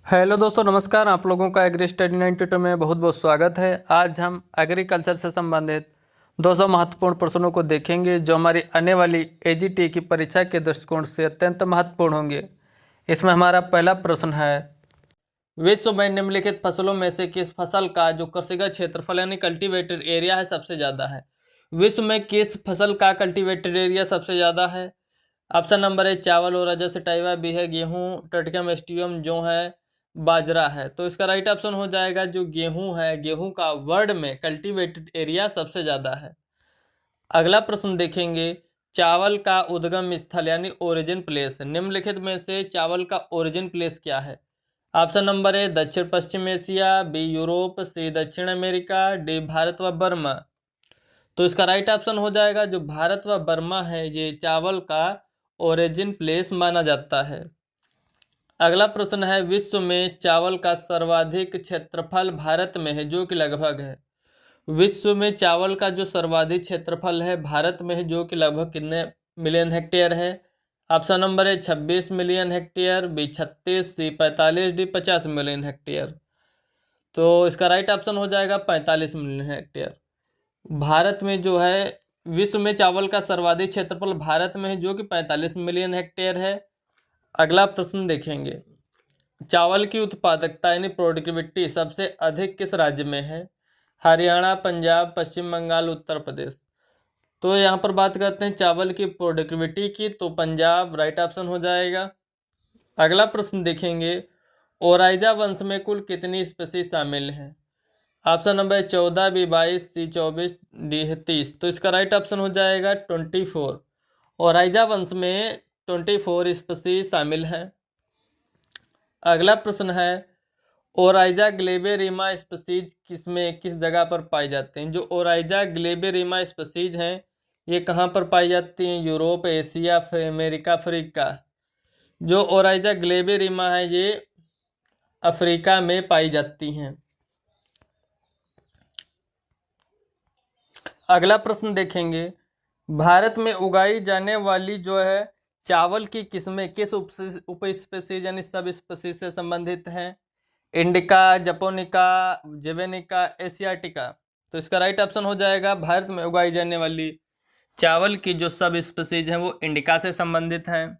Hello दोस्तों, नमस्कार। आप लोगों का एग्री स्टडी 92 में बहुत बहुत स्वागत है। आज हम एग्रीकल्चर से संबंधित 200 महत्वपूर्ण प्रश्नों को देखेंगे जो हमारी आने वाली एजीटी की परीक्षा के दृष्टिकोण से अत्यंत महत्वपूर्ण होंगे। इसमें हमारा पहला प्रश्न है, विश्व में निम्नलिखित फसलों में से किस फसल का जो कृषिगत क्षेत्रफल यानी कल्टीवेटेड एरिया है सबसे ज़्यादा है। विश्व में किस फसल का कल्टीवेटेड एरिया सबसे ज़्यादा है। ऑप्शन नंबर ए चावल और रजत टाइवा, बी है गेहूँ, टटकम एस्टियम जो है बाजरा है। तो इसका राइट ऑप्शन हो जाएगा जो गेहूं है। गेहूं का वर्ल्ड में कल्टीवेटेड एरिया सबसे ज़्यादा है। अगला प्रश्न देखेंगे, चावल का उद्गम स्थल यानी ओरिजिन प्लेस निम्नलिखित में से चावल का ओरिजिन प्लेस क्या है। ऑप्शन नंबर ए दक्षिण पश्चिम एशिया, बी यूरोप, सी दक्षिण अमेरिका, डी भारत व बर्मा। तो इसका राइट ऑप्शन हो जाएगा जो भारत व बर्मा है, ये चावल का ओरिजिन प्लेस माना जाता है। अगला प्रश्न है, विश्व में चावल का सर्वाधिक क्षेत्रफल भारत में है जो कि लगभग है। विश्व में चावल का जो सर्वाधिक क्षेत्रफल है भारत में है जो कि लगभग कितने मिलियन हेक्टेयर है। ऑप्शन नंबर है 26 मिलियन हेक्टेयर, बी 36, सी 45, डी 50 मिलियन हेक्टेयर। तो इसका राइट ऑप्शन हो जाएगा 45 मिलियन हेक्टेयर। भारत में जो है विश्व में चावल का सर्वाधिक क्षेत्रफल भारत में है जो कि 45 मिलियन हेक्टेयर है। अगला प्रश्न देखेंगे, चावल की उत्पादकता यानी प्रोडक्टिविटी सबसे अधिक किस राज्य में है। हरियाणा, पंजाब, पश्चिम बंगाल, उत्तर प्रदेश। तो यहाँ पर बात करते हैं चावल की प्रोडक्टिविटी की, तो पंजाब राइट ऑप्शन हो जाएगा। अगला प्रश्न देखेंगे, ओराइजा वंश में कुल कितनी स्पीशीज शामिल हैं। ऑप्शन नंबर 14, बी 22, सी 24, डी 30। तो इसका राइट ऑप्शन हो जाएगा 24। ओराइजा वंश में 24 स्पीशीज शामिल हैं। अगला प्रश्न है, ओराइजा ग्लेबेरिमा स्पीशीज किस जगह पर पाई जाते हैं। जो ओराइजा ग्लेबेरिमा स्पीशीज हैं ये कहाँ पर पाई जाती हैं। Europe, Asia, America, Africa. जो ओराइजा ग्लेबेरिमा है ये अफ्रीका में पाई जाती हैं। अगला प्रश्न देखेंगे, भारत में उगाई जाने वाली जो है चावल की किस्में किस उप स्पीशीज यानी सब स्पीशीज से संबंधित हैं। Indica, japonica, javanica, asiatica. तो इसका राइट ऑप्शन हो जाएगा भारत में उगाई जाने वाली चावल की जो सब स्पीशीज हैं वो इंडिका से संबंधित हैं।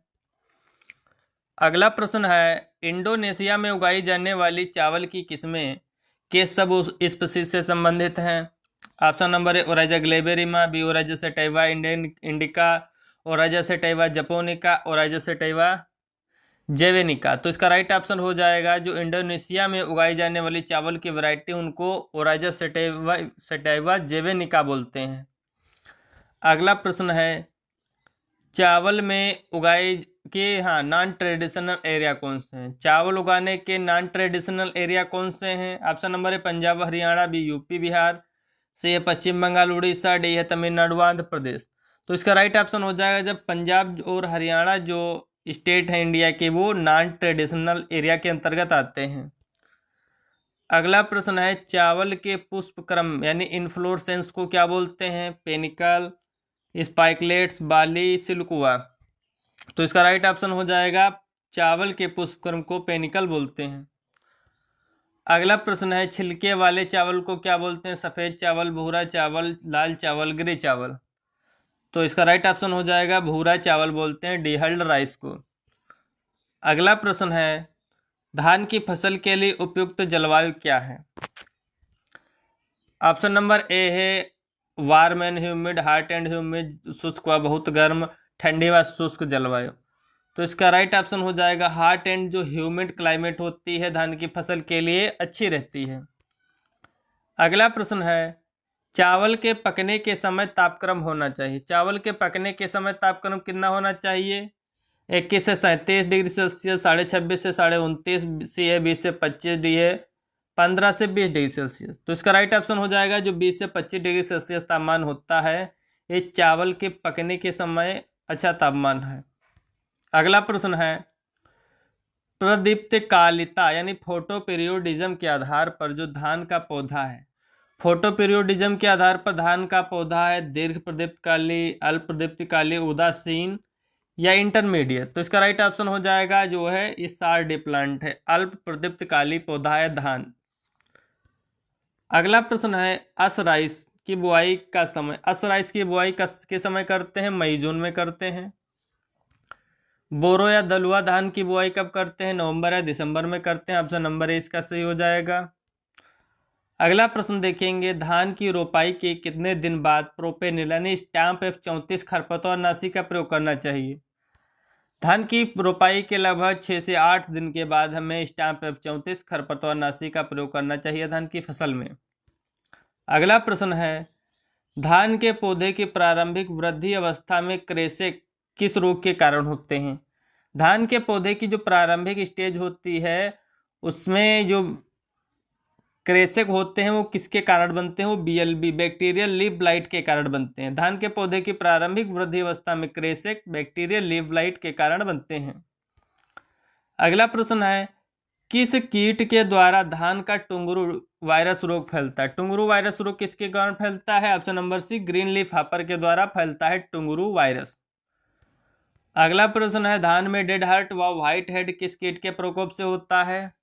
अगला प्रश्न है, इंडोनेशिया में उगाई जाने वाली चावल की किस्में किस सब स्पीशीज से संबंधित हैं। Option number A Oryza glaberrima, B Oryza sativa Indian indica, Oryza sativa japonica, Oryza sativa javanica. तो इसका राइट ऑप्शन हो जाएगा जो इंडोनेशिया में उगाई जाने वाली चावल की वैरायटी उनको ओराइजा सेटाइवा जेवेनिका बोलते हैं। अगला प्रश्न है, चावल में उगाए के नॉन ट्रेडिशनल एरिया कौन से हैं। चावल उगाने के नॉन ट्रेडिशनल एरिया कौन से हैं। ऑप्शन नंबर है पंजाब, हरियाणा, बी यूपी बिहार, सी है पश्चिम बंगाल उड़ीसा, डी है तमिलनाडु आंध्र प्रदेश। तो इसका राइट ऑप्शन हो जाएगा जब पंजाब और हरियाणा जो स्टेट है इंडिया के वो नॉन ट्रेडिशनल एरिया के अंतर्गत आते हैं। अगला प्रश्न है, चावल के पुष्प क्रम यानी इन्फ्लोरेसेंस को क्या बोलते हैं। पेनिकल, स्पाइकलेट्स, बाली, सिल्कुआ। तो इसका राइट ऑप्शन हो जाएगा चावल के पुष्प क्रम को पेनिकल बोलते हैं। अगला प्रश्न है, छिलके वाले चावल को क्या बोलते हैं। सफ़ेद चावल, भूरा चावल, लाल चावल, ग्रे चावल। तो इसका राइट ऑप्शन हो जाएगा भूरा चावल बोलते हैं, डीहल्ड राइस को। अगला प्रश्न है, धान की फसल के लिए उपयुक्त जलवायु क्या है। ऑप्शन नंबर ए है warm and humid, hot and humid, शुष्क व बहुत गर्म, ठंडी व शुष्क जलवायु। तो इसका राइट ऑप्शन हो जाएगा हॉट एंड जो ह्यूमिड क्लाइमेट होती है धान की फसल के लिए अच्छी रहती है। अगला प्रश्न है, चावल के पकने के समय तापक्रम होना चाहिए। चावल के पकने के समय तापक्रम कितना होना चाहिए। 21 से 37 डिग्री सेल्सियस, 26.5 से 29.5, सी है 20 से 25, डी है 15 से 20 डिग्री सेल्सियस। तो इसका राइट ऑप्शन हो जाएगा जो 20 से 25 डिग्री सेल्सियस तापमान होता है ये चावल के पकने के समय अच्छा तापमान है। अगला प्रश्न है, प्रदीप्तकालिता यानी फोटो पीरियोडिज्म के आधार पर जो धान का पौधा है, फोटो पीरियोडिज्म के आधार पर धान का पौधा है दीर्घ प्रदीप्तकाली, अल्प प्रदीप्तकाली, उदासीन या इंटरमीडिएट? तो इसका राइट ऑप्शन हो जाएगा जो है ये सारडी प्लांट है, अल्प प्रदीप्तकाली पौधा है धान। अगला प्रश्न है असराइस की बुआई का समय। असराइस की बुआई के समय करते हैं? मई जून में करते हैं। बोरो या दलुआ धान की बुआई कब करते हैं? नवंबर या दिसंबर में करते हैं। ऑप्शन नंबर ए इसका सही हो जाएगा। अगला प्रश्न देखेंगे, धान की रोपाई के कितने दिन बाद प्रोपेनिल यानी स्टैम्प F34 खरपतवारनाशी का प्रयोग करना चाहिए? धान की रोपाई के लगभग 6 से 8 दिन के बाद हमें स्टैम्प F34 खरपतवारनाशी का प्रयोग करना चाहिए धान की फसल में। अगला प्रश्न है, धान के पौधे की प्रारंभिक वृद्धि अवस्था में क्रेसेक किस रोग के कारण होते हैं? धान के पौधे की जो प्रारंभिक स्टेज होती है उसमें जो क्रेसेक होते हैं वो किसके कारण बनते हैं? वो BLB बैक्टीरियल लीफ ब्लाइट के कारण बनते हैं। धान के पौधे की प्रारंभिक वृद्धि अवस्था में क्रेसेक बैक्टीरियल लीफ ब्लाइट के कारण बनते हैं। अगला प्रश्न है, किस कीट के द्वारा धान का टुंगरू वायरस रोग फैलता है? टुंगरू वायरस रोग किसके कारण फैलता है? Option number C green leaf hopper के द्वारा फैलता है टुंगरू वायरस। अगला प्रश्न है, धान में डेड हार्ट व व्हाइट हेड किस कीट के प्रकोप से होता है?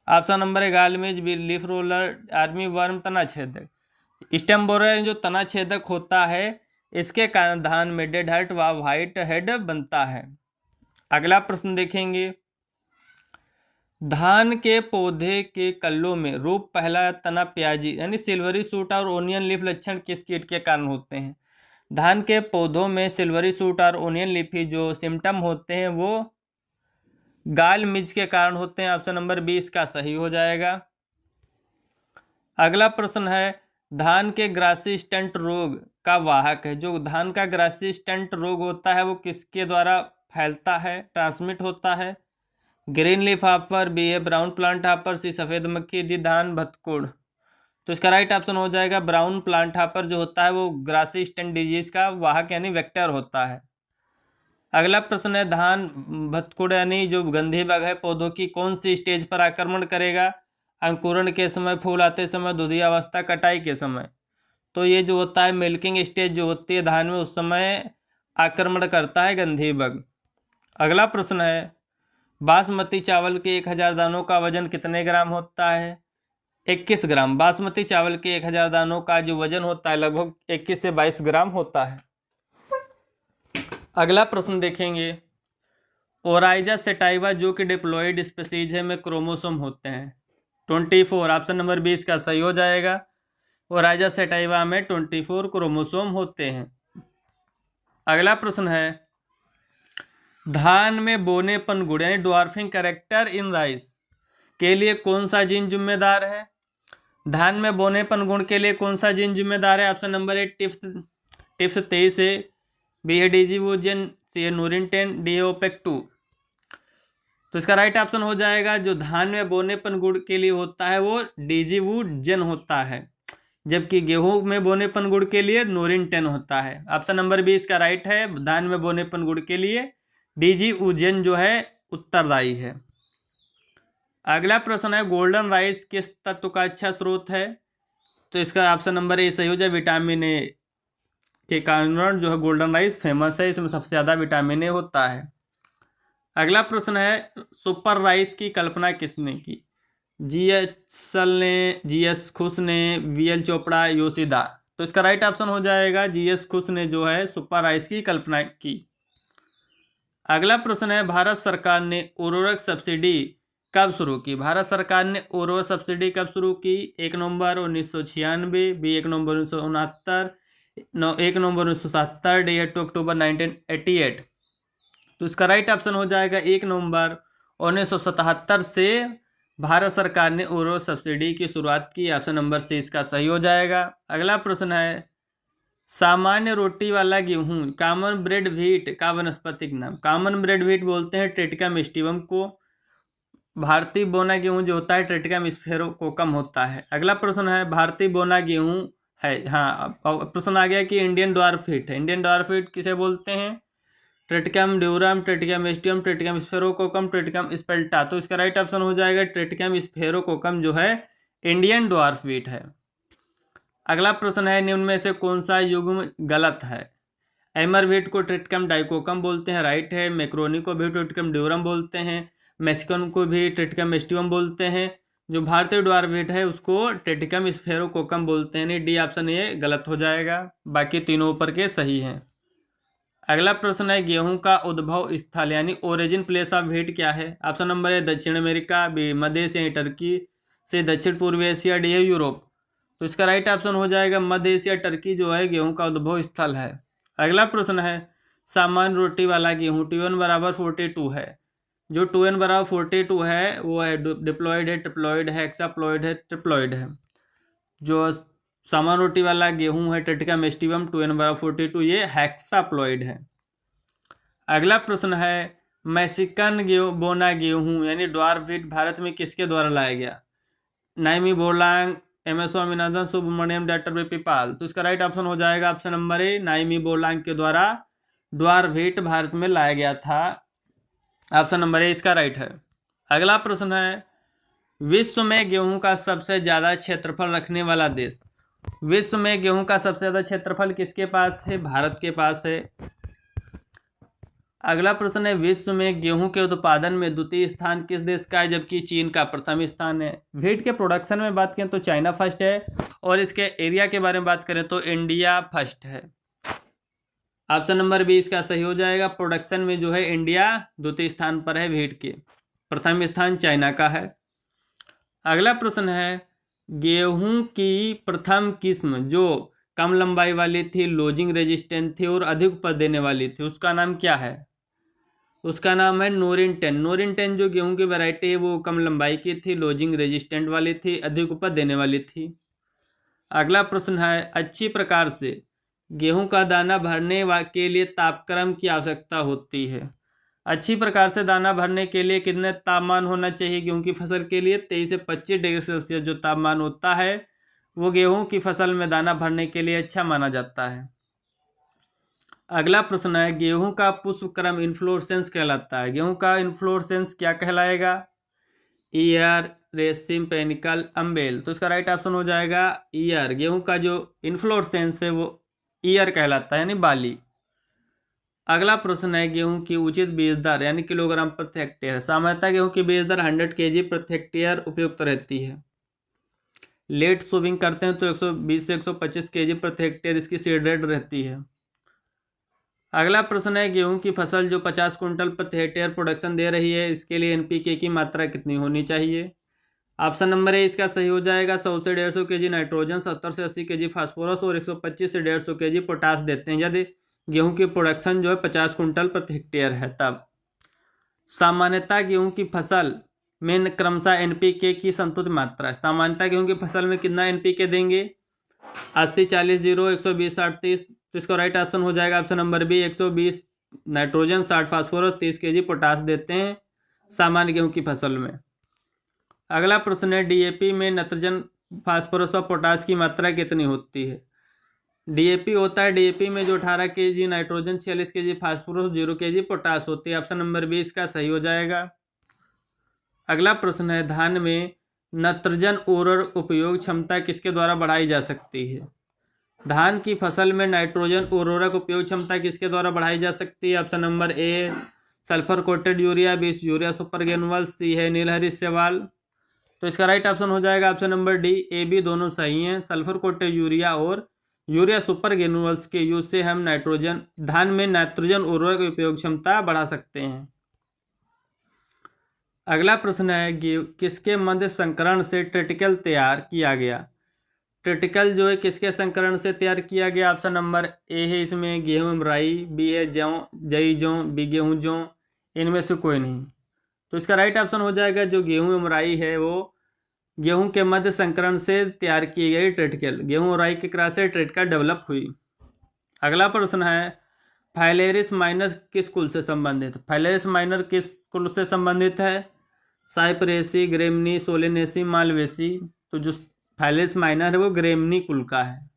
Option number A gall midge, leaf roller, army worm, तना छेदक। स्टेम बोरर जो तना छेदक होता है इसके कारण धान में डेड हार्ट व व्हाइट हेड बनता है। अगला प्रश्न देखेंगे, धान के पौधे के कल्लों में रूप पहला तना प्याजी यानी सिल्वरी सूट और ओनियन लीफ लक्षण किस कीट के कारण होते हैं? धान के पौधों में सिल्वरी सूट और ओनियन लीफी जो सिम्टम होते हैं वो गाल मिज के कारण होते हैं। ऑप्शन नंबर 20 का सही हो जाएगा। अगला प्रश्न है, धान के ग्रासी स्टंट रोग का वाहक है। जो धान का ग्रासी स्टंट रोग होता है वो किसके द्वारा फैलता है, ट्रांसमिट होता है? ग्रीन लीफ हॉपर, बी है ब्राउन प्लांट हॉपर, सी सफ़ेद मक्खी, डी धान भतकुड़। तो इसका राइट ऑप्शन हो जाएगा ब्राउन प्लांट हॉपर जो होता है वो ग्रासी स्टंट डिजीज का वाहक यानी वेक्टर होता है। अगला प्रश्न है, धान भतकुड़ यानी जो गंधी बग है पौधों की कौन सी स्टेज पर आक्रमण करेगा? अंकुरण के समय, फूल आते समय, दुधी अवस्था, कटाई के समय। तो ये जो होता है मिल्किंग स्टेज जो होती है धान में उस समय आक्रमण करता है गंधी बग। अगला प्रश्न है, बासमती चावल के 1000 दानों का वजन कितने ग्राम होता है? 21 ग्राम। बासमती चावल के 1000 दानों का जो वजन होता है लगभग 21 से 22 ग्राम होता है। अगला प्रश्न देखेंगे, ओराइजा सेटाइवा जो कि डिप्लॉयड स्पीसीज है में क्रोमोसोम होते हैं 24। ऑप्शन नंबर 20 का सही हो जाएगा। ओराइजा सेटाइवा में 24 क्रोमोसोम होते हैं। अगला प्रश्न है, धान में बोनेपन गुण यानी ड्वार्फिंग कैरेक्टर इन राइस के लिए कौन सा जीन जिम्मेदार है? धान में बोनेपन गुण के लिए कौन सा जीन जिम्मेदार है? ऑप्शन नंबर ए टिप्स 23 है, बी है डीजीवोजन, सी है नूरिन 10, डी है ओपेक 2। तो इसका राइट ऑप्शन हो जाएगा जो धान में बोनेपन गुण के लिए होता है वो डीजीवोजन होता है, जबकि गेहूं में बोनेपन गुण के लिए नूरिन 10 होता है। ऑप्शन नंबर 20 का राइट है, धान में बोनेपन गुण के लिए डीजीवोजन जो है उत्तरदायी है। अगला प्रश्न है, गोल्डन राइस किस तत्व का अच्छा स्रोत है? तो इसका ऑप्शन नंबर ए सही हो जाए, विटामिन ए के कारण जो है गोल्डन राइस फेमस है, इसमें सबसे ज़्यादा विटामिन ए होता है। अगला प्रश्न है, सुपर राइस की कल्पना किसने की? जीएस ने, जीएस खुश ने, वीएल चोपड़ा, योशिदा। तो इसका राइट ऑप्शन हो जाएगा जीएस खुश ने जो है सुपर राइस की कल्पना की। अगला प्रश्न है, भारत सरकार ने उर्वरक सब्सिडी कब शुरू की? भारत सरकार ने उर्वरक सब्सिडी कब शुरू की? 1 नवंबर 1996, बी 1 नवंबर 1969, 1 नवंबर 1970, डी 2 अक्टूबर 1988। तो इसका राइट ऑप्शन हो जाएगा 1 नवंबर 1977 से भारत सरकार ने उर्वरक सब्सिडी की शुरुआत की। ऑप्शन नंबर सी इसका सही हो जाएगा। अगला प्रश्न है, सामान्य रोटी वाला गेहूं कॉमन ब्रेड व्हीट का वनस्पतिक नाम? कॉमन ब्रेड व्हीट बोलते हैं ट्रिटिकम स्टीवम को। भारतीय बोना गेहूं जो होता है ट्रिटिकम स्फेरोकोकम होता है। अगला प्रश्न है, भारतीय बोना गेहूं है, हाँ प्रश्न आ गया कि इंडियन ड्वार्फ व्हीट है। इंडियन ड्वार्फ व्हीट किसे बोलते हैं? Triticum durum, Triticum aestivum, Triticum sphaerococcum, Triticum spelta. तो इसका राइट ऑप्शन हो जाएगा ट्रिटिकम स्फेरोकोकम जो है इंडियन ड्वार्फ व्हीट है। अगला प्रश्न है, निम्न में से कौन सा युग्म गलत है? एमर व्हीट को ट्रिटिकम डाइकोकम बोलते हैं, राइट है। मैक्रोनी को भी ट्रिटिकम ड्यूरम बोलते हैं। मैक्सिकन को भी ट्रिटिकम एस्टिवम बोलते हैं। जो भारतीय ड्वार्फ व्हीट है उसको ट्रिटिकम स्फेरोकोकम बोलते हैं। नहीं, डी ऑप्शन ये गलत हो जाएगा, बाकी तीनों ऊपर के सही हैं। अगला प्रश्न है गेहूं का उद्भव स्थल यानी ओरिजिन प्लेस ऑफ व्हीट क्या है? ऑप्शन नंबर ए दक्षिण अमेरिका, बी मध्य एशिया टर्की, सी दक्षिण पूर्वी एशिया, डी है यूरोप। तो इसका राइट ऑप्शन हो जाएगा मध्य एशिया टर्की जो है गेहूं का उद्भव स्थल है। अगला प्रश्न है सामान्य रोटी वाला गेहूं T1 बराबर 42 है। जो 2n बराबर 42 है वो है डिप्लॉयड है, ट्रिप्लॉयड है, हेक्साप्लॉयड है, ट्रिप्लॉयड है। जो सामान्य रोटी वाला गेहूं है ट्रिटिकम एस्टिवम 2n बराबर 42 ये हेक्साप्लॉयड है। अगला प्रश्न है मैक्सिकन बोना गेहूं यानी ड्वार्फ व्हीट भारत में किसके द्वारा लाया गया? नाइमी Borlaug, M S Swaminathan, Subramaniam, doctor BP Pal. तो इसका राइट ऑप्शन हो जाएगा ऑप्शन नंबर ए, नाइमी बोरलांग के द्वारा ड्वार्फ व्हीट भारत में लाया गया था। ऑप्शन नंबर ए इसका राइट है। अगला प्रश्न है विश्व में गेहूं का सबसे ज्यादा क्षेत्रफल रखने वाला देश। विश्व में गेहूं का सबसे ज्यादा क्षेत्रफल किसके पास है? भारत के पास है। अगला प्रश्न है विश्व में गेहूं के उत्पादन में द्वितीय स्थान किस देश का है जबकि चीन का प्रथम स्थान है? व्हीट के प्रोडक्शन में बात करें तो चाइना फर्स्ट है, और इसके एरिया के बारे में बात करें तो इंडिया फर्स्ट है। ऑप्शन नंबर बी इसका सही हो जाएगा। प्रोडक्शन में जो है इंडिया द्वितीय स्थान पर है व्हीट के, प्रथम स्थान चाइना का है। अगला प्रश्न है गेहूं की प्रथम किस्म जो कम लंबाई वाली थी, लोजिंग रेजिस्टेंट थी और अधिक उपज देने वाली थी, उसका नाम क्या है? उसका नाम है नोरिन 10। नोरिन 10 जो गेहूं की वैरायटी है वो कम लंबाई की थी, लोजिंग रेजिस्टेंट वाली थी, अधिक उपज देने वाली थी। अगला प्रश्न है अच्छी प्रकार से गेहूं का दाना भरने के लिए तापक्रम की आवश्यकता होती है। अच्छी प्रकार से दाना भरने के लिए कितने तापमान होना चाहिए गेहूं की फसल के लिए? 23 से 25 डिग्री सेल्सियस जो तापमान होता है वो गेहूं की फसल में दाना भरने के लिए अच्छा माना जाता है। अगला प्रश्न है गेहूं का पुष्प क्रम इन्फ्लोरेसेंस कहलाता है। गेहूं का इन्फ्लोरेसेंस क्या कहलाएगा? Year, रेसिम, panicle, humble. तो इसका राइट ऑप्शन हो जाएगा ईयर। गेहूं का जो इन्फ्लोरेसेंस है वो ईयर कहलाता है यानी बाली। अगला प्रश्न है गेहूं की उचित बीज दर यानी किलोग्राम प्रति हेक्टेयर। सामान्यतः गेहूं की बीज दर 100 kg प्रति हेक्टेयर उपयुक्त रहती है। लेट सोविंग करते हैं तो 120 से 125 kg प्रति हेक्टेयर इसकी सीड रेट रहती है। अगला प्रश्न है गेहूं की फसल जो 50 कुंटल प्रति हेक्टेयर प्रोडक्शन दे रही है इसके लिए एनपीके की मात्रा कितनी होनी चाहिए? ऑप्शन नंबर ए इसका सही हो जाएगा। 100 से 150 kg नाइट्रोजन, 70 से 80 kg फास्फोरस और 125 से 150 kg पोटास देते हैं यदि गेहूं की प्रोडक्शन जो है 50 कुंटल प्रति हेक्टेयर है। तब सामान्यतः गेहूं की फसल में क्रमशः एनपीके की संतुलित मात्रा है। सामान्यतः गेहूं की फसल में कितना एनपीके देंगे? 80 40 0, 120 60 30। तो इसका राइट ऑप्शन हो जाएगा option number B, 120 nitrogen, 60 phosphorus, 30 kg potash देते हैं सामान्य गेहूं की फसल में। अगला प्रश्न है डीएपी में नाइट्रोजन, फास्फोरस और पोटास की मात्रा कितनी होती है? डीएपी होता है, डीएपी में जो 18 kg nitrogen, 46 kg phosphorus, 0 kg potash होती है। ऑप्शन नंबर बी इसका सही हो जाएगा। अगला प्रश्न है धान में नाइट्रोजन उर्वरक उपयोग क्षमता किसके द्वारा बढ़ाई जा सकती है? धान की फसल में नाइट्रोजन उर्वरक उपयोग क्षमता किसके द्वारा बढ़ाई जा सकती है? Option number A sulphur coated urea, B urea super granule, C है नीलहरी सेवाल। तो इसका राइट ऑप्शन हो जाएगा option number D, A B दोनों सही हैं। सल्फर कोटेड यूरिया और यूरिया सुपर ग्रेनुअल्स के यूज से हम धान में नाइट्रोजन उर्वरक उपयोग क्षमता बढ़ा सकते हैं। अगला प्रश्न है किसके मध्य संकरण से ट्रिटिकल तैयार किया गया? ट्रिटिकल जो है किसके संकरण से तैयार किया गया? ऑप्शन नंबर ए है इसमें गेहूं राई, बी है जई जौ, बी गेहूं जौ, इनमें से कोई नहीं। तो इसका राइट ऑप्शन हो जाएगा जो गेहूं राई है वो गेहूं के मध्य संकरण से तैयार की गई ट्रिटिकल। गेहूं राई के क्रॉस से ट्रिटिकल डेवलप हुई। अगला प्रश्न है फाइलेरिस माइनर किस कुल से संबंधित? फाइलेरिस माइनर किस कुल से संबंधित है? साइप्रेसी, ग्रेमनी, सोलेनेसी, मालवेसी। तो जो फाइलेरिस माइनर है वो ग्रेमनी कुल का है।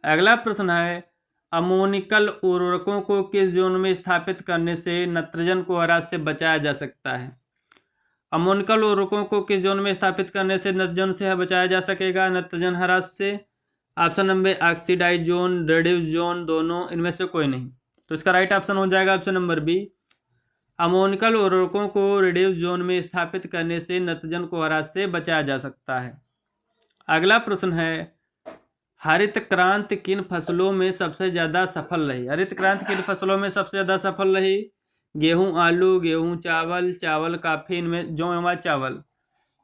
अगला प्रश्न है अमोनिकल उर्वरकों को किस जोन में स्थापित करने से नाइट्रोजन को ह्रास से बचाया जा सकता है? अमोनिकल उर्वरकों को किस जोन में स्थापित करने से नाइट्रोजन से बचाया जा सकेगा नाइट्रोजन ह्रास से? Option number oxidise zone, reduce zone, दोनों, इनमें से कोई नहीं। तो इसका राइट ऑप्शन हो जाएगा ऑप्शन नंबर बी। अमोनिकल उर्वरकों को रिड्यूस जोन में स्थापित करने से नत्रजन को ह्रास से बचाया जा सकता है। अगला प्रश्न है, हरित क्रांति किन फसलों में सबसे ज़्यादा सफल रही? हरित क्रांति किन फसलों में सबसे ज़्यादा सफल रही? गेहूं आलू, गेहूं चावल, चावल काफ़ी, इनमें जौ व चावल।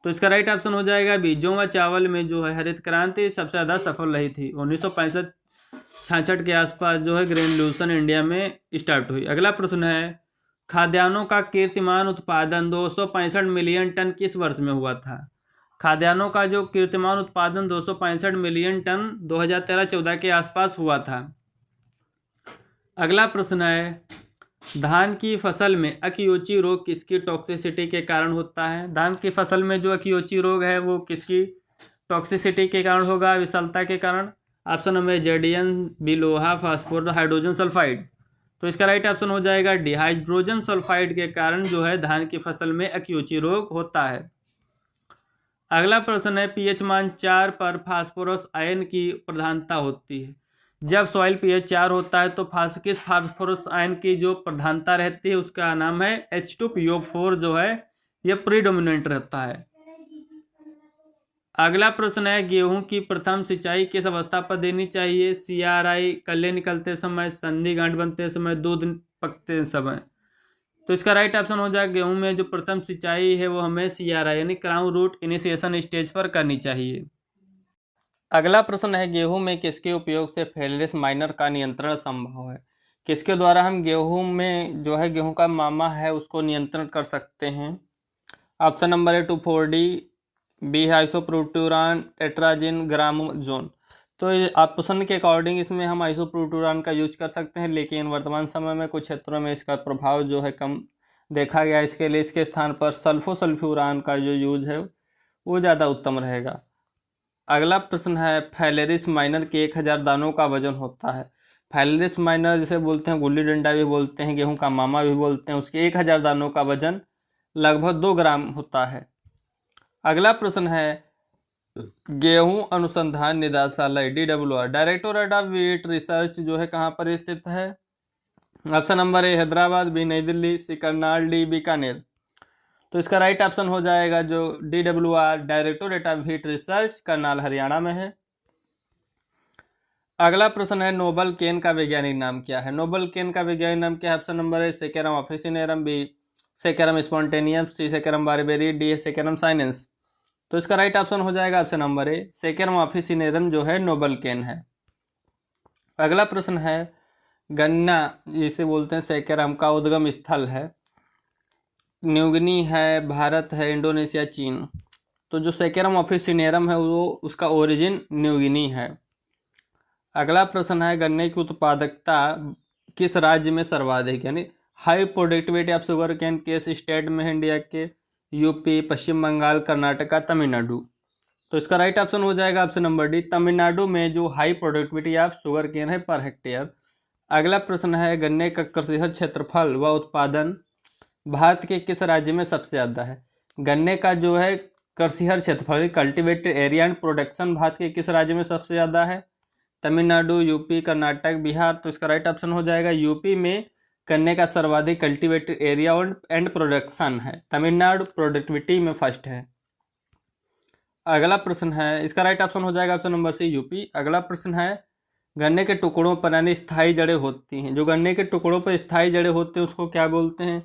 तो इसका राइट ऑप्शन हो जाएगा बी, जौ व चावल में जो है हरित क्रांति सबसे ज़्यादा सफल रही थी। 1965-66 के आसपास जो है ग्रीन रेवोल्यूशन इंडिया में स्टार्ट हुई। अगला प्रश्न है, खाद्यान्नों का कीर्तिमान उत्पादन 265 मिलियन टन किस वर्ष में हुआ था? खाद्यान्नों का जो कीर्तिमान उत्पादन 265 मिलियन टन 2013-14 के आसपास हुआ था। अगला प्रश्न है, धान की फसल में अकियोची रोग किसकी टॉक्सिसिटी के कारण होता है? धान की फसल में जो अकियोची रोग है वो किसकी टॉक्सिसिटी के कारण होगा? विषाक्तता के कारण। ऑप्शन नंबर जेडियन, बी लोहा, फास्फोरस, हाइड्रोजन सल्फाइड। तो इसका राइट ऑप्शन हो जाएगा डी, हाइड्रोजन सल्फाइड के कारण जो है धान की फसल में अकियोची रोग होता है। अगला प्रश्न है, पीएच मान 4 पर फास्फोरस आयन की प्रधानता होती है। जब सॉइल पीएच 4 होता है तो किस फास्फोरस आयन की जो प्रधानता रहती है उसका नाम है H2PO4 जो है ये प्रीडोमिनेंट रहता है। अगला प्रश्न है, गेहूं की प्रथम सिंचाई किस अवस्था पर देनी चाहिए? CRI, कल्ले निकलते समय, संधि गांठ बनते समय, दूध पकते समय। तो इसका राइट ऑप्शन हो जाएगा, गेहूं में जो प्रथम सिंचाई है वो हमें CRI यानी क्राउन रूट इनिशिएशन स्टेज पर करनी चाहिए। अगला प्रश्न है, गेहूं में किसके उपयोग से फेलियरिस माइनर का नियंत्रण संभव है? किसके द्वारा हम गेहूं में जो है गेहूं का मामा है उसको नियंत्रण कर सकते हैं? ऑप्शन नंबर है 2,4-D, बी आइसोप्रोट्यूरान, टेट्राजिन, ग्रामोजोन। तो ऑप्शन के अकॉर्डिंग इसमें हम आइसोप्रोट्यूरान का यूज कर सकते हैं, लेकिन वर्तमान समय में कुछ क्षेत्रों में इसका प्रभाव जो है कम देखा गया। इसके लिए इसके स्थान पर सल्फोसल्फ्यूरान का जो यूज है वो ज़्यादा उत्तम रहेगा। अगला प्रश्न है, फेलेरिस माइनर के 1000 दानों का वजन होता है। फेलेरिस माइनर जिसे बोलते हैं गुल्ली डंडा भी बोलते हैं, गेहूं का मामा भी बोलते हैं, उसके 1000 दानों का वजन लगभग 2 ग्राम होता है। अगला प्रश्न है, गेहूं अनुसंधान निदेशालय DWR, directorate of wheat research जो है कहाँ पर स्थित है? Option number A Hyderabad, B नई दिल्ली, सी करनाल, डी बीकानेर। तो इसका राइट ऑप्शन हो जाएगा जो DWR, directorate of wheat research, Karnal Haryana में है। अगला प्रश्न है, नोबल केन का वैज्ञानिक नाम क्या है? नोबल केन का वैज्ञानिक नाम क्या है? ऑप्शन नंबर है saccharum officinarum, B saccharum spontaneum, सी सेकेरम बारबेरी, डी सेकेरम साइनेंस। तो इसका राइट ऑप्शन हो जाएगा ऑप्शन नंबर ए, सेकेरम ऑफिसिनेरम जो है नोबल केन है। अगला प्रश्न है, गन्ना जिसे बोलते हैं सेकेरम का उद्गम स्थल है, न्यूगिनी है, भारत है, इंडोनेशिया, चीन। तो जो सेकेरम ऑफिसिनेरम है वो उसका ओरिजिन न्यूगिनी है। अगला प्रश्न है, गन्ने की उत्पादकता किस राज्य में सर्वाधिक यानी high productivity of sugar cane किस स्टेट में है इंडिया के? यूपी, पश्चिम बंगाल, कर्नाटका, तमिलनाडु। तो इसका राइट ऑप्शन हो जाएगा ऑप्शन नंबर डी, तमिलनाडु में जो high productivity of sugar cane है पर हेक्टेयर। अगला प्रश्न है, गन्ने का कृषिहर क्षेत्रफल व उत्पादन भारत के किस राज्य में सबसे ज़्यादा है? गन्ने का जो है कृषिहर क्षेत्रफल cultivated area and production Bharat के किस राज्य में सबसे ज़्यादा है? तमिलनाडु, यूपी, कर्नाटक, बिहार। तो इसका राइट ऑप्शन हो जाएगा यूपी में गन्ने का सर्वाधिक कल्टीवेटेड एरिया एंड प्रोडक्शन है। तमिलनाडु प्रोडक्टिविटी में फर्स्ट है। अगला प्रश्न है, इसका राइट ऑप्शन हो जाएगा ऑप्शन नंबर सी, यूपी। अगला प्रश्न है, गन्ने के टुकड़ों पर यानी स्थायी जड़ें होती हैं, जो गन्ने के टुकड़ों पर स्थायी जड़ें होते हैं उसको क्या बोलते हैं?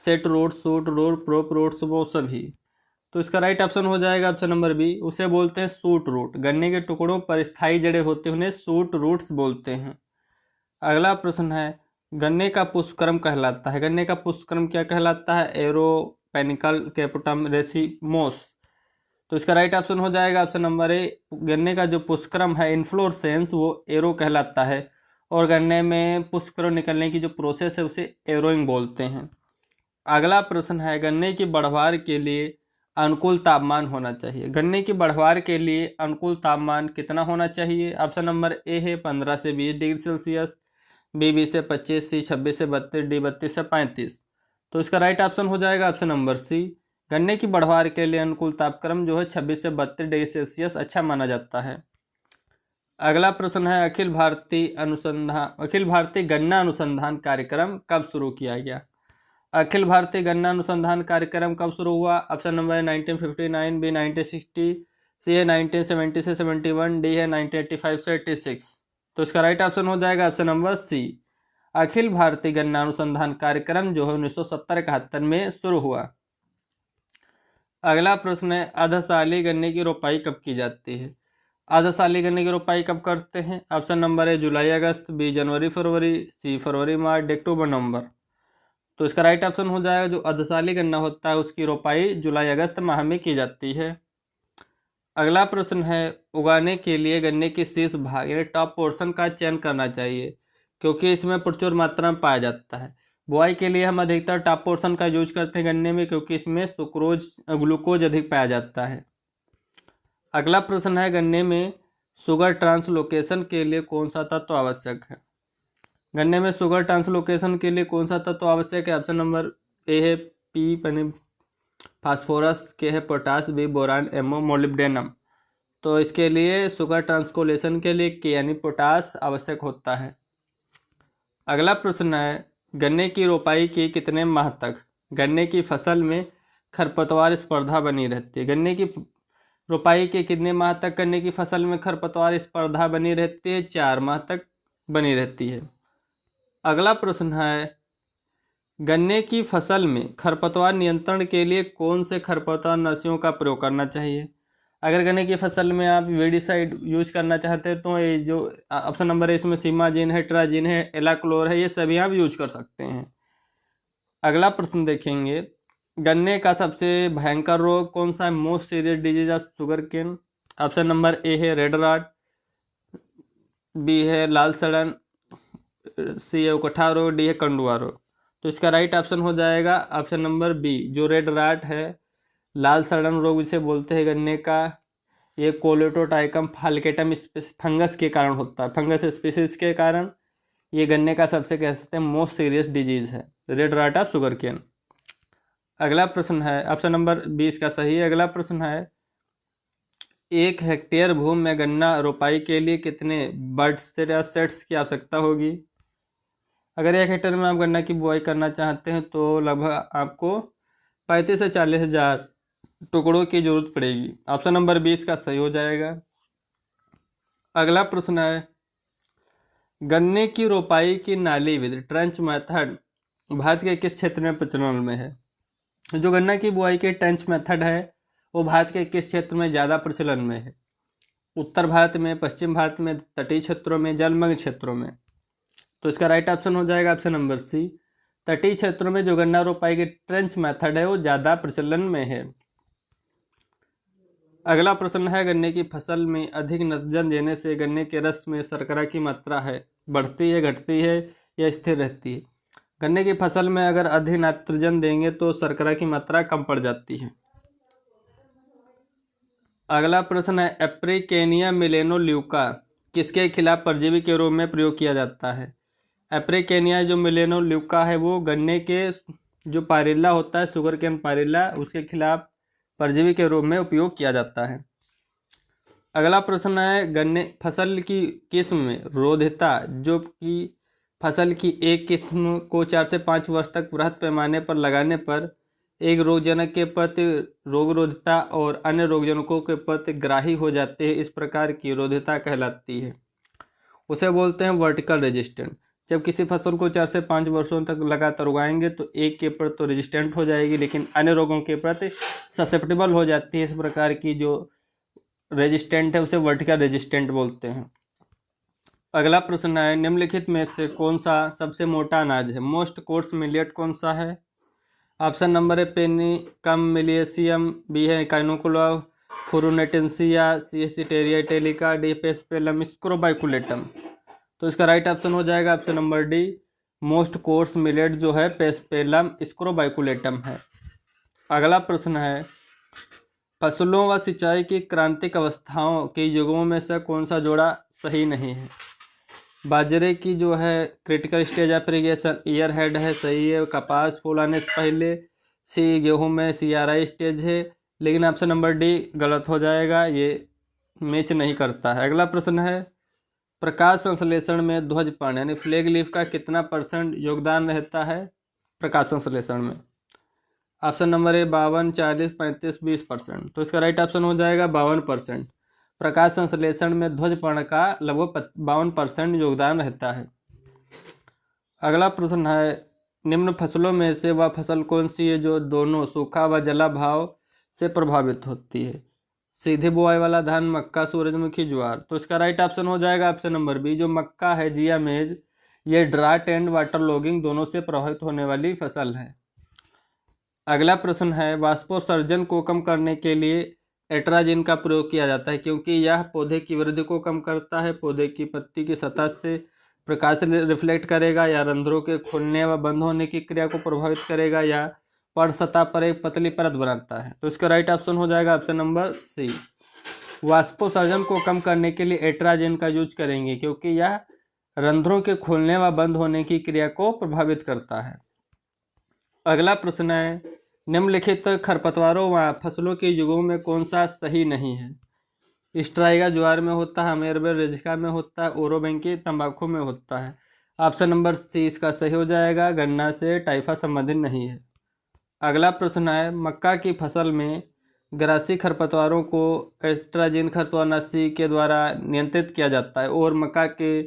Set road, suit road, prop road, वो सभी। तो इसका राइट ऑप्शन हो जाएगा ऑप्शन नंबर बी, उसे बोलते हैं सूट रूट। गन्ने के टुकड़ों पर स्थायी जड़ें होते हैं उन्हें सूट रूट्स बोलते हैं। अगला प्रश्न है, गन्ने का पुष्पक्रम कहलाता है, गन्ने का पुष्पक्रम क्या कहलाता है? एरोपेनिकल कैपुटम रेसिमोस। तो इसका राइट ऑप्शन हो जाएगा ऑप्शन नंबर ए, गन्ने का जो पुष्पक्रम है इन्फ्लोरेसेंस वो एरो कहलाता है, और गन्ने में पुष्पक्रम निकलने की जो प्रोसेस है उसे एरोइंग बोलते हैं। अगला प्रश्न है, गन्ने की बढ़वार के लिए अनुकूल तापमान होना चाहिए। गन्ने की बढ़वार के लिए अनुकूल तापमान कितना होना चाहिए? ऑप्शन नंबर ए है 15 से 20 डिग्री सेल्सियस, बी 20 से 25, सी 26 से 32, डी 32 से 35। तो इसका राइट ऑप्शन हो जाएगा ऑप्शन नंबर सी, गन्ने की बढ़वार के लिए अनुकूल तापक्रम जो है 26 से 32 डिग्री सेल्सियस अच्छा माना जाता है। अगला प्रश्न है अखिल भारतीय गन्ना अनुसंधान कार्यक्रम कब शुरू किया गया। अखिल भारतीय गन्ना अनुसंधान कार्यक्रम कब शुरू हुआ। ऑप्शन नंबर है 1959, बी 1960, सी है 1970 से 71, डी है 1985 से 86। तो इसका राइट ऑप्शन हो जाएगा ऑप्शन नंबर सी, अखिल भारतीय गन्ना अनुसंधान कार्यक्रम जो है 1970-71 में शुरू हुआ। अगला प्रश्न है अर्धसाली गन्ने की रोपाई कब की जाती है। अर्धसाली गन्ने की रोपाई कब करते हैं। ऑप्शन नंबर है जुलाई अगस्त, बी जनवरी फरवरी, सी फरवरी मार्च, डी अक्टूबर नवंबर। तो इसका राइट ऑप्शन हो जाएगा जो अर्धसाली गन्ना होता है उसकी रोपाई जुलाई अगस्त माह में की जाती है। अगला प्रश्न है उगाने के लिए गन्ने के शीर्ष भाग यानी टॉप पोर्शन का चयन करना चाहिए क्योंकि इसमें प्रचुर मात्रा में पाया जाता है। बुआई के लिए हम अधिकतर टॉप पोर्शन का यूज करते हैं गन्ने में क्योंकि इसमें सुक्रोज ग्लूकोज अधिक पाया जाता है। अगला प्रश्न है गन्ने में शुगर ट्रांसलोकेशन के लिए कौन सा तत्व आवश्यक है। गन्ने में शुगर ट्रांसलोकेशन के लिए कौन सा तत्व आवश्यक है। ऑप्शन नंबर ए है पी फास्फोरस, के है potash, B boron, MO molybdenum. तो इसके लिए शुगर ट्रांसलोकेशन के लिए के यानी पोटास आवश्यक होता है। अगला प्रश्न है गन्ने की रोपाई के कितने माह तक गन्ने की फसल में खरपतवार स्पर्धा बनी रहती है। गन्ने की रोपाई के कितने माह तक गन्ने की फसल में खरपतवार स्पर्धा बनी रहती है। 4 माह तक बनी रहती है। अगला प्रश्न है गन्ने की फसल में खरपतवार नियंत्रण के लिए कौन से खरपतवार नाशियों का प्रयोग करना चाहिए। अगर गन्ने की फसल में आप वीडिसाइड यूज करना चाहते हैं तो ये जो ऑप्शन नंबर है इसमें सीमाजीन है, ट्राजीन है, एलाक्लोर है, ये सभी आप यूज कर सकते हैं। अगला प्रश्न देखेंगे गन्ने का सबसे भयंकर रोग कौन सा है। Most serious disease of sugar cane. Option number A है रेड राट, बी है लाल सड़न, सी है उकठा रोग, डी है कंडुआ रोग। तो इसका राइट ऑप्शन हो जाएगा ऑप्शन नंबर बी जो रेड राट है, लाल सड़न रोग जिसे बोलते हैं गन्ने का, ये कोलेटोटाइकम फाल्केटम फंगस के कारण होता है। फंगस स्पीसीज के कारण ये गन्ने का सबसे कह सकते हैं मोस्ट सीरियस डिजीज है, red rot of sugar cane. अगला प्रश्न है ऑप्शन नंबर 20 का सही है। अगला प्रश्न है 1 हेक्टेयर भूमि में गन्ना रोपाई के लिए कितने बड्स या सेट्स की आवश्यकता होगी। अगर 1 हेक्टेयर में आप गन्ना की बुआई करना चाहते हैं तो लगभग आपको 35 से 40 हज़ार टुकड़ों की जरूरत पड़ेगी। ऑप्शन नंबर 20 का सही हो जाएगा। अगला प्रश्न है गन्ने की रोपाई की नाली विधि ट्रेंच मेथड भारत के किस क्षेत्र में प्रचलन में है। जो गन्ना की बुआई के ट्रेंच मेथड है वो भारत के किस क्षेत्र में ज़्यादा प्रचलन में है। उत्तर भारत में, पश्चिम भारत में, तटीय क्षेत्रों में, जलमग्न क्षेत्रों में। तो इसका राइट ऑप्शन हो जाएगा ऑप्शन नंबर सी, तटीय क्षेत्रों में जो गन्ना रोपाई के ट्रेंच मेथड है वो ज़्यादा प्रचलन में है। अगला प्रश्न है गन्ने की फसल में अधिक नाइट्रोजन देने से गन्ने के रस में शर्करा की मात्रा है बढ़ती है, घटती है या स्थिर रहती है। गन्ने की फसल में अगर अधिक नाइट्रोजन देंगे तो शर्करा की मात्रा कम पड़ जाती है। अगला प्रश्न है एप्रिकेनिया मिलेनोल्यूका किसके खिलाफ परजीवी के रूप में प्रयोग किया जाता है। एप्रिकेनिया जो मिलेनोल्यूका है वो गन्ने के जो पायरिल्ला होता है, शुगर केन पायरिल्ला, उसके खिलाफ परजीवी के रूप में उपयोग किया जाता है। अगला प्रश्न है गन्ने फसल की किस्म में रोधिता जो कि फसल की एक किस्म को 4 से 5 वर्ष तक बृहद पैमाने पर लगाने पर एक रोगजनक के प्रति रोगरोधिता और अन्य रोगजनकों के प्रति ग्राही हो जाते हैं, इस प्रकार की रोधिता कहलाती है। उसे बोलते हैं वर्टिकल रेजिस्टेंट। जब किसी फसल को 4 से 5 वर्षों तक लगातार उगाएंगे तो एक के प्रति तो रेजिस्टेंट हो जाएगी लेकिन अन्य रोगों के प्रति ससेप्टेबल हो जाती है। इस प्रकार की जो रेजिस्टेंट है उसे वर्टिकल रेजिस्टेंट बोलते हैं। अगला प्रश्न है निम्नलिखित में से कौन सा सबसे मोटा अनाज है। मोस्ट कोर्स मिलियट कौन सा है। ऑप्शन नंबर है पेनिकम मिलियसियम, बी है काइनोकुला फुरुनेटेंसिया, सी है सिटेरिया इटैलिका, डी पेस्पेलम स्क्रोबाइकुलेटम। तो इसका राइट ऑप्शन हो जाएगा option number D, most course millet जो है पेस्पेलम स्क्रोबाइकुलेटम है। अगला प्रश्न है फसलों व सिंचाई की क्रांतिक अवस्थाओं के युगों में से कौन सा जोड़ा सही नहीं है। बाजरे की जो है critical stage of irrigation year head है, सही है। कपास फूल आने से पहले, सी गेहूं में CRI स्टेज है, लेकिन ऑप्शन नंबर डी गलत हो जाएगा, ये मैच नहीं करता है। अगला प्रश्न है प्रकाश संश्लेषण में ध्वजपर्ण यानी फ्लैग लीफ का कितना % योगदान रहता है प्रकाश संश्लेषण में? ऑप्शन नंबर ए 52, 40, 35, 20%। तो इसका राइट ऑप्शन हो जाएगा 52%। प्रकाश संश्लेषण में ध्वजपर्ण का लगभग 52% योगदान रहता है। अगला प्रश्न है, निम्न फसलों में से वह फसल कौन सी है जो दोनों सूखा व जलाभाव से प्रभावित होती है? सीधे बुआई वाला धान, मक्का, सूरजमुखी, ज्वार। तो इसका राइट ऑप्शन हो जाएगा ऑप्शन नंबर बी, जो मक्का है, जिया मेज, ये ड्राट एंड वाटर लॉगिंग दोनों से प्रभावित होने वाली फसल है। अगला प्रश्न है, वाष्पोत्सर्जन को कम करने के लिए एट्राजिन का प्रयोग किया जाता है क्योंकि यह पौधे की वृद्धि को कम करता है, पौधे की पत्ती की सतह से प्रकाश रिफ्लेक्ट करेगा, या रंध्रों के खुलने व बंद होने की क्रिया को प्रभावित करेगा, या पर सतह पर एक पतली परत बनाता है। तो इसका राइट ऑप्शन हो जाएगा ऑप्शन नंबर सी, वाष्पोत्सर्जन को कम करने के लिए एट्राजिन का यूज करेंगे क्योंकि यह रंध्रों के खुलने व बंद होने की क्रिया को प्रभावित करता है। अगला प्रश्न है, निम्नलिखित खरपतवारों व फसलों के युगों में कौन सा सही नहीं है? स्ट्राइगा ज्वार में होता है, अमेरबेल रेजिका में होता है, ओरोबेंकी तंबाकू में होता है। ऑप्शन नंबर सी इसका सही हो जाएगा, गन्ना से टाइफा संबंधित नहीं है। अगला प्रश्न है, मक्का की फसल में ग्रासी खरपतवारों को एस्ट्राजिन खरपतवारनाशी के द्वारा नियंत्रित किया जाता है और मक्का के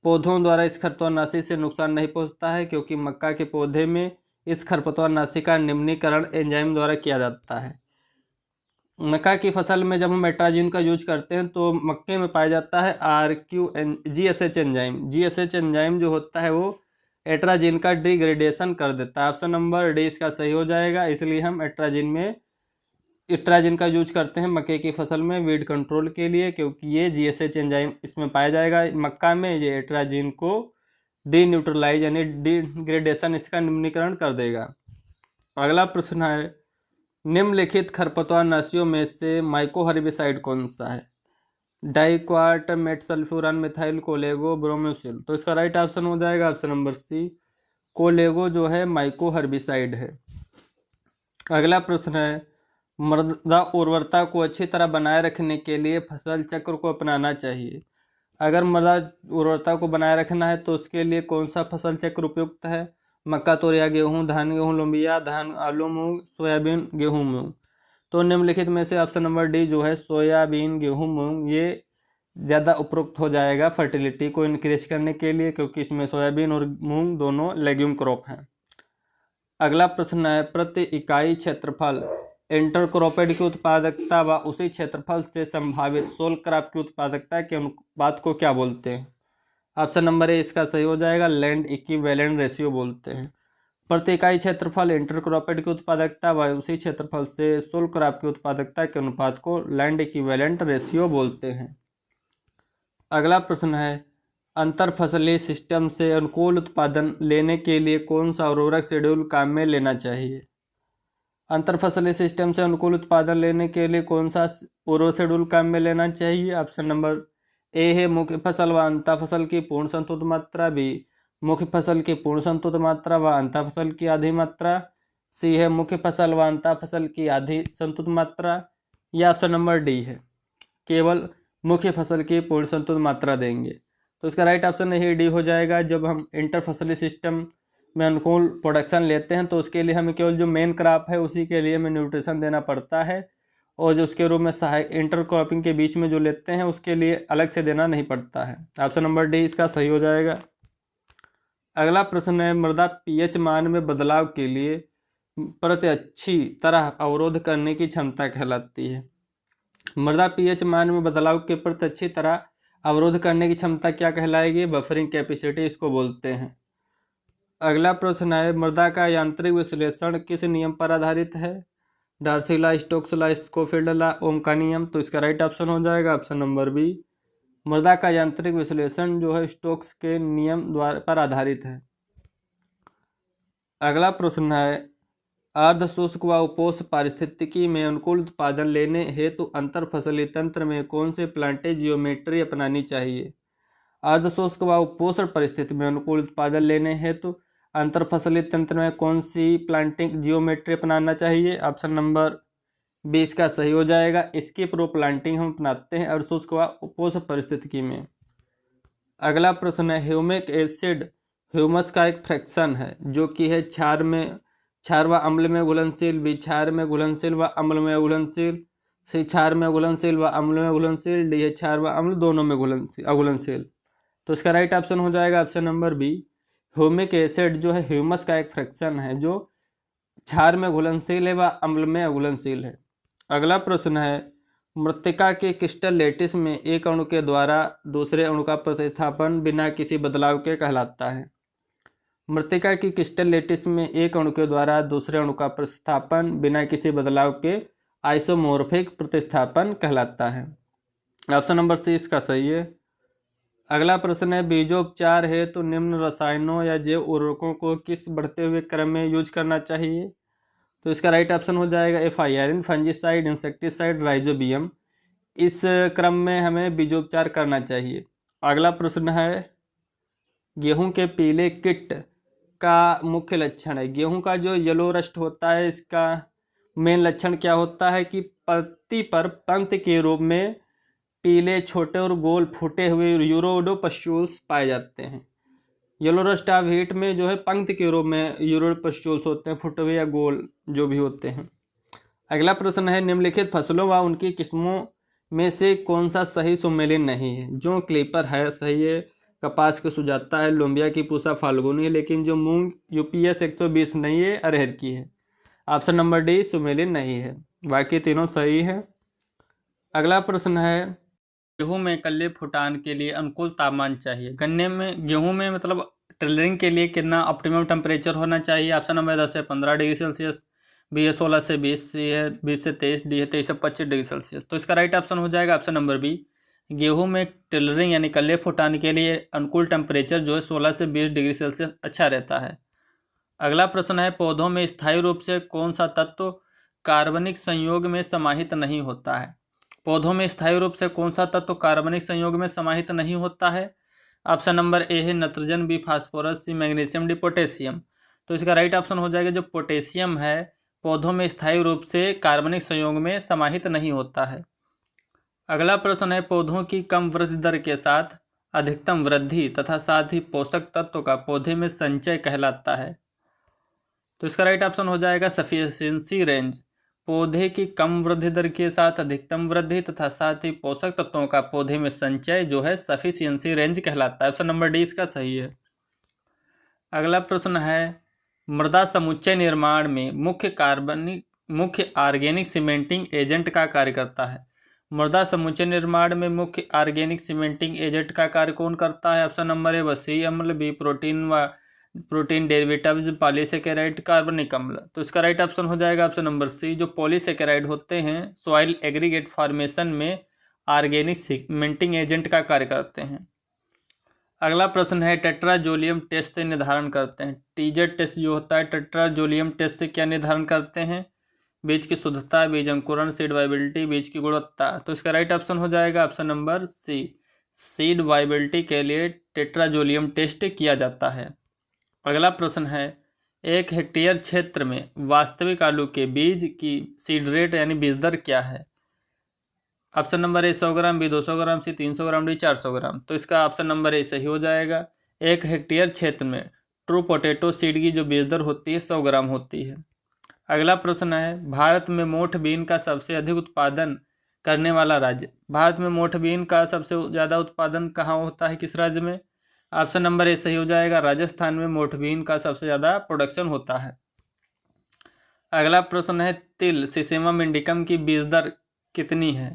पौधों द्वारा इस खरपतवारनाशी से नुकसान नहीं पहुंचता है क्योंकि मक्का के पौधे में इस खरपतवारनाशी का निम्नीकरण एंजाइम द्वारा किया जाता है। मक्का की फसल में जब हम एट्राजिन का यूज करते हैं तो मक्के में पाया जाता है GSH एंजाइम। GSH एंजाइम जो होता है वो एट्राजिन का डिग्रेडेशन कर देता है। ऑप्शन नंबर डी इसका सही हो जाएगा, इसलिए हम एट्राजिन का यूज करते हैं मक्के की फसल में वीड कंट्रोल के लिए, क्योंकि ये GSH एंजाइम इसमें पाया जाएगा मक्का में, ये एट्राजिन को डी न्यूट्रलाइज यानी डिग्रेडेशन इसका निम्नीकरण कर देगा। अगला प्रश्न है, निम्नलिखित खरपतवारनाशियों में से माइकोहर्बिसाइड कौन सा है? डाइक्वार्ट, मेटसल्फ्यूरान, मिथाइल कोलेगो, ब्रोमोसिल। तो इसका राइट ऑप्शन हो जाएगा ऑप्शन नंबर सी, कोलेगो जो है माइकोहर्बिसाइड है। अगला प्रश्न है, मृदा उर्वरता को अच्छी तरह बनाए रखने के लिए फसल चक्र को अपनाना चाहिए। अगर मृदा उर्वरता को बनाए रखना है तो उसके लिए कौन सा फसल चक्र उपयुक्त है? मक्का, तोरिया, गेहूँ, धान, गेहूँ, लोबिया, धान, आलू, मूंग, सोयाबीन, गेहूँ, मूंग। तो निम्नलिखित में से ऑप्शन नंबर डी जो है सोयाबीन, गेहूँ, मूंग, ये ज़्यादा उपयुक्त हो जाएगा फर्टिलिटी को इनक्रीज करने के लिए, क्योंकि इसमें सोयाबीन और मूंग दोनों लेग्यूम क्रॉप हैं। अगला प्रश्न है, प्रति इकाई क्षेत्रफल इंटरक्रॉपेड की उत्पादकता व उसी क्षेत्रफल से संभावित सोल क्रॉप की उत्पादकता के अनुपात को क्या बोलते हैं? ऑप्शन नंबर ए इसका सही हो जाएगा, लैंड इक्विवेलेंट रेशियो बोलते हैं। प्रति इकाई क्षेत्रफल इंटरक्रॉपेड की उत्पादकता व उसी क्षेत्रफल से सोल क्रॉप की उत्पादकता के अनुपात को लैंड इक्विवेलेंट रेशियो बोलते हैं। अगला प्रश्न है, अंतर फसली सिस्टम से अनुकूल उत्पादन लेने के लिए कौन सा उर्वरक शेड्यूल काम में लेना चाहिए? अंतर फसली सिस्टम से अनुकूल उत्पादन लेने के लिए कौन सा उर्वरक शेड्यूल काम में लेना चाहिए? ऑप्शन नंबर ए है मुख्य फसल व अंतर फसल की पूर्ण संतुलित मात्रा, बी मुख्य फसल की पूर्ण संतुलित मात्रा व अंतर फसल की आधी मात्रा, सी है मुख्य फसल व अंतर फसल की आधी संतुलित मात्रा, या ऑप्शन नंबर डी है केवल मुख्य फसल की पूर्ण संतुलित मात्रा देंगे। तो इसका राइट ऑप्शन यही डी हो जाएगा। जब हम इंटर फसली सिस्टम में अनुकूल प्रोडक्शन लेते हैं तो उसके लिए हमें केवल जो मेन क्रॉप है उसी के लिए हमें न्यूट्रिशन देना पड़ता है, और जो उसके रूप में सहायक इंटर क्रॉपिंग के बीच में जो लेते हैं उसके लिए अलग से देना नहीं पड़ता है। ऑप्शन नंबर डी इसका सही हो जाएगा। अगला प्रश्न है, मृदा pH मान में बदलाव के लिए प्रति अच्छी तरह अवरोध करने की क्षमता कहलाती है। मृदा pH मान में बदलाव के प्रति अच्छी तरह अवरोध करने की क्षमता क्या कहलाएगी? बफरिंग कैपेसिटी इसको बोलते हैं। अगला प्रश्न है, मृदा का यांत्रिक विश्लेषण किस नियम पर आधारित है? Darcy law, Stokes law, Scofield law, Ohm का नियम। तो इसका राइट ऑप्शन हो जाएगा ऑप्शन नंबर बी, मृदा का यांत्रिक विश्लेषण जो है स्टोक्स के नियम द्वारा पर आधारित है। अगला प्रश्न है, अर्ध शुष्क व उपोष्ण पारिस्थितिकी में अनुकूल उत्पादन लेने हेतु अंतर फसली तंत्र में कौन से प्लांटेज जियोमेट्री अपनानी चाहिए? अर्ध शुष्क व उपोष्ण परिस्थिति में अनुकूल उत्पादन लेने हेतु अंतर फसली तंत्र में कौन सी प्लांटिंग जियोमेट्री अपनाना चाहिए? ऑप्शन नंबर 20 का सही हो जाएगा। इसकी प्रो प्लांटिंग हम अपनाते हैं अर्ध शुष्क व उपोष्ण परिस्थिति में। अगला प्रश्न है ह्यूमिक एसिड ह्यूमस का एक फ्रैक्शन है जो कि है क्षार व अम्ल में घुलनशील, बी क्षार में घुलनशील व अम्ल में घुलनशील, सी क्षार में घुलनशील व अम्ल में घुलनशील, डी है क्षार व अम्ल दोनों में अघुलनशील। तो इसका राइट ऑप्शन हो जाएगा option number B. Humic acid जो है ह्यूमस का एक फ्रैक्शन है जो क्षार में घुलनशील है व अम्ल में अघुलनशील है। अगला प्रश्न है मृत्तिका के क्रिस्टल लैटिस में एक अणु के द्वारा दूसरे अणु का प्रतिस्थापन बिना किसी बदलाव के कहलाता है। मृत्तिका की क्रिस्टल लैटिस में एक अणु के द्वारा दूसरे अणु का प्रतिस्थापन बिना किसी बदलाव के आइसोमोर्फिक प्रतिस्थापन कहलाता है। ऑप्शन नंबर सी इसका सही है। अगला प्रश्न है बीजोपचार है तो निम्न रसायनों या जैव उर्वरकों को किस बढ़ते हुए क्रम में यूज करना चाहिए। तो इसका राइट ऑप्शन हो जाएगा एफआईआरएन, फंजीसाइड, इंसेक्टिसाइड, राइजोबियम। इस क्रम में हमें बीजोपचार करना चाहिए। अगला प्रश्न है गेहूं के पीले कीट का मुख्य लक्षण है। गेहूं का जो येलो रस्ट होता है इसका मेन लक्षण क्या होता है कि पत्ती पर पंत के रूप में पीले छोटे और गोल फूटे हुए यूरोडोपस्यूल्स पाए जाते हैं। येलो रस्ट ऑफ हीट में जो है पंक्ति के रूप में यूरोडोपस्यूल्स होते हैं, फूटे हुए या गोल जो भी होते हैं। अगला प्रश्न है निम्नलिखित फसलों व उनकी किस्मों में से कौन सा सही सुमेलिन नहीं है। जो क्लीपर है सही है, कपास की सुजाता है, लोबिया की पूसा फाल्गुनी है, लेकिन जो मूंग यूपीएस 120 नहीं है, अरहर की है। ऑप्शन नंबर डी सुमेलिन नहीं है, बाकी तीनों सही है। अगला प्रश्न है गेहूं में कल्ले फुटान के लिए अनुकूल तापमान चाहिए। गेहूं में मतलब टेलरिंग के लिए कितना ऑप्टिमम टेम्परेचर होना चाहिए। ऑप्शन नंबर 10 से 15 डिग्री सेल्सियस, बी है 16 से 20, सी है 20 से 23, डी है 23 से 25 डिग्री सेल्सियस। तो इसका राइट ऑप्शन हो जाएगा ऑप्शन नंबर बी। गेहूं में टेलरिंग यानी कल्ले फुटान के लिए अनुकूल टेम्परेचर जो है 16 से 20 डिग्री सेल्सियस अच्छा रहता है। अगला प्रश्न है पौधों में स्थायी रूप से कौन सा तत्व कार्बनिक संयोग में समाहित नहीं होता है। पौधों में स्थायी रूप से कौन सा तत्व कार्बनिक संयोग में समाहित नहीं होता है। ऑप्शन नंबर ए है nitrogen, B phosphorus, C magnesium, D potassium. तो इसका राइट ऑप्शन हो जाएगा जो पोटेशियम है पौधों में स्थायी रूप से कार्बनिक संयोग में समाहित नहीं होता है। अगला प्रश्न है पौधों की कम वृद्धि दर के साथ अधिकतम वृद्धि तथा साथ ही पोषक तत्व का पौधे में संचय कहलाता है। तो इसका राइट ऑप्शन हो जाएगा सफिशिएंसी रेंज। पौधे की कम वृद्धि दर के साथ अधिकतम वृद्धि तथा साथ ही पोषक तत्वों का पौधे में संचय जो है सफिशिएंसी रेंज कहलाता है। ऑप्शन नंबर डी इसका सही है। अगला प्रश्न है मृदा समुच्चय निर्माण में मुख्य ऑर्गेनिक सीमेंटिंग एजेंट का कार्य करता है। मृदा समुच्चय निर्माण में मुख्य ऑर्गेनिक सीमेंटिंग एजेंट का कार्य कौन करता है। ऑप्शन नंबर ए वसी अम्ल, बी प्रोटीन डेरिवेटिव्स, पॉलीसेकेराइड, कार्बनिक अम्ल। तो इसका राइट ऑप्शन हो जाएगा ऑप्शन नंबर सी। जो पॉलीसेकेराइड होते हैं सॉइल एग्रीगेट फॉर्मेशन में ऑर्गेनिक सीमेंटिंग एजेंट का कार्य करते हैं। अगला प्रश्न है टेट्राजोलियम टेस्ट से निर्धारण करते हैं। टीजेड टेस्ट जो होता है टेट्राजोलियम टेस्ट से क्या निर्धारण करते हैं। बीज की शुद्धता, बीज अंकुरण, सीड वाइबिलिटी, बीज की गुणवत्ता। तो इसका राइट ऑप्शन हो जाएगा option number C. Seed viability के लिए टेट्राजोलियम टेस्ट किया जाता है। अगला प्रश्न है 1 हेक्टेयर क्षेत्र में वास्तविक आलू के बीज की सीड रेट यानी बीज दर क्या है। Option number A 100 gram, B 200 gram, C 300 gram, D 400 gram. तो इसका ऑप्शन नंबर ए सही हो जाएगा। 1 हेक्टेयर क्षेत्र में ट्रू पोटैटो सीड की जो बीज दर होती है 100 ग्राम होती है। अगला प्रश्न है भारत में मोठ बीन का सबसे अधिक उत्पादन करने वाला राज्य। भारत में मोठ बीन का सबसे ज़्यादा उत्पादन कहाँ होता है, किस राज्य में। ऑप्शन नंबर ए सही हो जाएगा। राजस्थान में मोठ बीन का सबसे ज़्यादा प्रोडक्शन होता है। अगला प्रश्न है तिल सिसेमम इंडिकम की बीज दर कितनी है।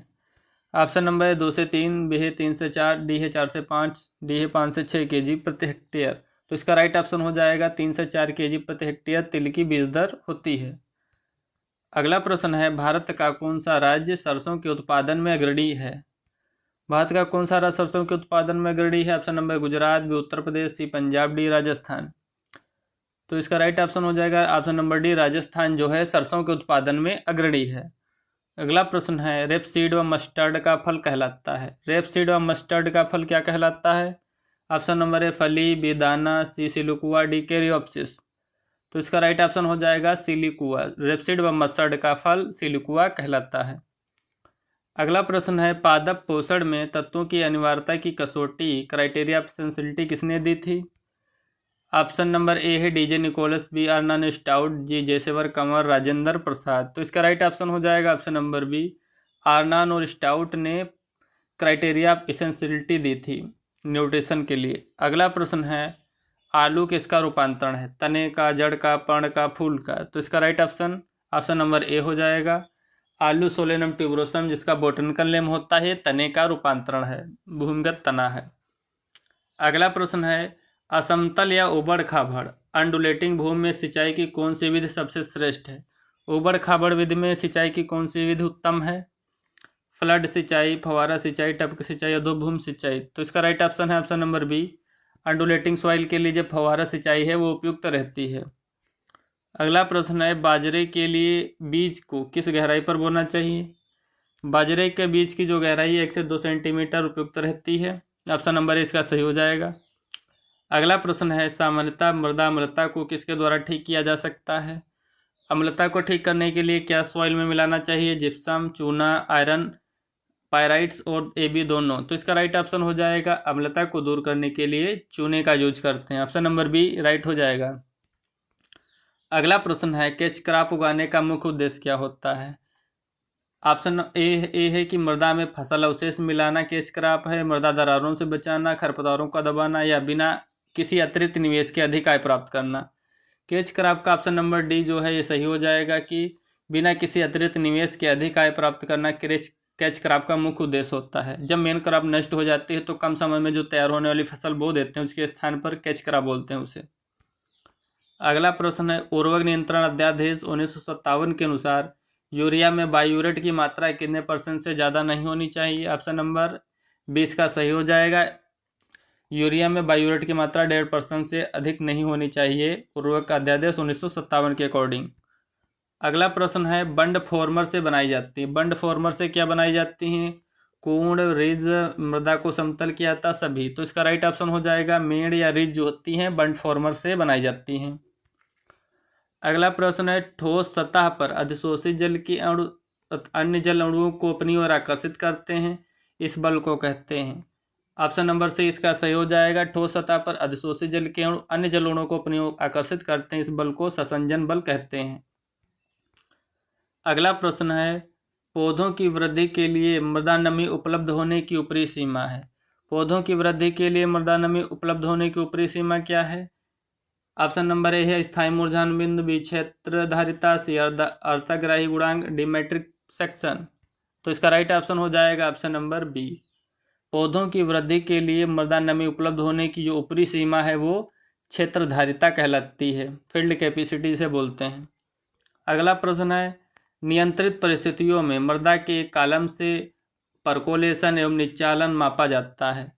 ऑप्शन नंबर है 2 से 3, बी है 3 से 4, डी है 4 से 5, डी है 5 से 6 केजी प्रति हेक्टेयर। तो इसका राइट ऑप्शन हो जाएगा 3 से 4 केजी प्रति हेक्टेयर तिल की बीज दर होती है। अगला प्रश्न है भारत का कौन सा राज्य सरसों के उत्पादन में अग्रणी है। भारत का कौन सा राज्य सरसों के उत्पादन में अग्रणी है। Option number Gujarat, B Uttar Pradesh, सी पंजाब, डी राजस्थान। तो इसका राइट ऑप्शन हो जाएगा ऑप्शन नंबर डी। राजस्थान जो है सरसों के उत्पादन में अग्रणी है। अगला प्रश्न है रेपसीड व मस्टर्ड का फल कहलाता है। रेपसीड व मस्टर्ड का फल क्या कहलाता है। ऑप्शन नंबर ए फली, बी दाना, सी सिलिकुआ, डी कैरियोप्सिस। तो इसका राइट ऑप्शन हो जाएगा सिलिकुआ। रेपसीड व मस्टर्ड का फल सिलिकुआ कहलाता है। अगला प्रश्न है, पादप पोषण में तत्वों की अनिवार्यता की कसौटी क्राइटेरिया ऑफ एसेंशियलिटी किसने दी थी? ऑप्शन नंबर ए है डीजे निकोलस, बी आर्नन स्टाउट, जी जेसेवर कंवर, राजेंद्र प्रसाद। तो इसका राइट ऑप्शन हो जाएगा ऑप्शन नंबर बी, आर्नन और स्टाउट ने क्राइटेरिया ऑफ एसेंशियलिटी दी थी न्यूट्रिशन के लिए। अगला प्रश्न है, आलू किसका रूपांतरण है? तने का, जड़ का, पर्ण का, फूल का। तो इसका राइट ऑप्शन ऑप्शन नंबर ए हो जाएगा, आलू सोलेनम ट्यूबरोसम, जिसका बोटनिकल नेम होता है तने का रूपांतरण है, भूमिगत तना है। अगला प्रश्न है, असमतल या उबड़ खाबड़ अंडुलेटिंग भूमि में सिंचाई की कौन सी विधि सबसे श्रेष्ठ है? उबड़ खाबड़ विधि में सिंचाई की कौन सी विधि उत्तम है? फ्लड सिंचाई, फवारा सिंचाई, टपक सिंचाई, अधोभूमि सिंचाई। तो इसका राइट ऑप्शन है option number B, undulating soil के लिए जो फवारा सिंचाई है वो उपयुक्त रहती है। अगला प्रश्न है, बाजरे के लिए बीज को किस गहराई पर बोना चाहिए? बाजरे के बीज की जो गहराई 1 से 2 सेंटीमीटर उपयुक्त रहती है। ऑप्शन नंबर ए इसका सही हो जाएगा। अगला प्रश्न है, सामान्यतः मृदा अम्लता को किसके द्वारा ठीक किया जा सकता है? अम्लता को ठीक करने के लिए क्या सॉइल में मिलाना चाहिए? जिप्सम, चूना, आयरन, पायराइट्स और AB दोनों। तो इसका राइट ऑप्शन हो जाएगा, अम्लता को दूर करने के लिए चूने का यूज करते हैं। ऑप्शन नंबर बी राइट हो जाएगा। अगला प्रश्न है, कैच क्रॉप उगाने का मुख्य उद्देश्य क्या होता है? ऑप्शन ए है कि मृदा में फसल अवशेष मिलाना कैच क्रॉप है, मृदा दरारों से बचाना, खरपतवारों का दबाना, या बिना किसी अतिरिक्त निवेश के अधिक आय प्राप्त करना। कैच क्रॉप का ऑप्शन नंबर डी जो है ये सही हो जाएगा कि बिना किसी अतिरिक्त निवेश के अधिक आय प्राप्त करना कैच क्रॉप का मुख्य उद्देश्य होता है। जब मेन क्रॉप नष्ट हो जाती है तो कम समय में जो तैयार होने वाली फसल बो देते हैं उसके स्थान पर कैच क्रॉप बोलते हैं उसे। अगला प्रश्न है, उर्वरक नियंत्रण अध्यादेश 1957 के अनुसार यूरिया में बायूरेट की मात्रा कितने % से ज़्यादा नहीं होनी चाहिए? ऑप्शन नंबर 20 का सही हो जाएगा, यूरिया में बायूरेट की मात्रा 1.5% से अधिक नहीं होनी चाहिए उर्वरक अध्यादेश 1957 के अकॉर्डिंग। अगला प्रश्न है, बंड फॉर्मर से बनाई जाती है। बंड फॉर्मर से क्या बनाई जाती हैं? कूड़, रिज, मृदा को समतल किया जाता सभी। तो इसका राइट ऑप्शन हो जाएगा, मेड़ या रिज जो होती हैं बंड फॉर्मर से बनाई जाती हैं। अगला प्रश्न है, ठोस सतह पर अधिशोषित जल की अणु अन्य जल अणुओं को अपनी ओर आकर्षित करते हैं, इस बल को कहते हैं। ऑप्शन नंबर सी इसका सही हो जाएगा, ठोस सतह पर अधिशोषित जल के अणु अन्य जल अणुओं को अपनी ओर आकर्षित करते हैं, इस बल को ससंजन बल कहते हैं। अगला प्रश्न है, पौधों की वृद्धि के लिए मृदा नमी उपलब्ध होने की ऊपरी सीमा है। पौधों की वृद्धि के लिए मृदा नमी उपलब्ध होने की ऊपरी सीमा क्या है? ऑप्शन नंबर ए है स्थायी मूर्धन बिंदु, बी क्षेत्रधारिता, सी अर्धग्राही गुणांक, डी मैट्रिक सेक्शन। तो इसका राइट ऑप्शन हो जाएगा ऑप्शन नंबर बी। पौधों की वृद्धि के लिए मृदा नमी उपलब्ध होने की जो ऊपरी सीमा है वो क्षेत्रधारिता कहलाती है, फील्ड कैपेसिटी से बोलते हैं। अगला प्रश्न है, नियंत्रित परिस्थितियों में मृदा के एक कॉलम से परकोलेशन एवं निचालन मापा जाता है।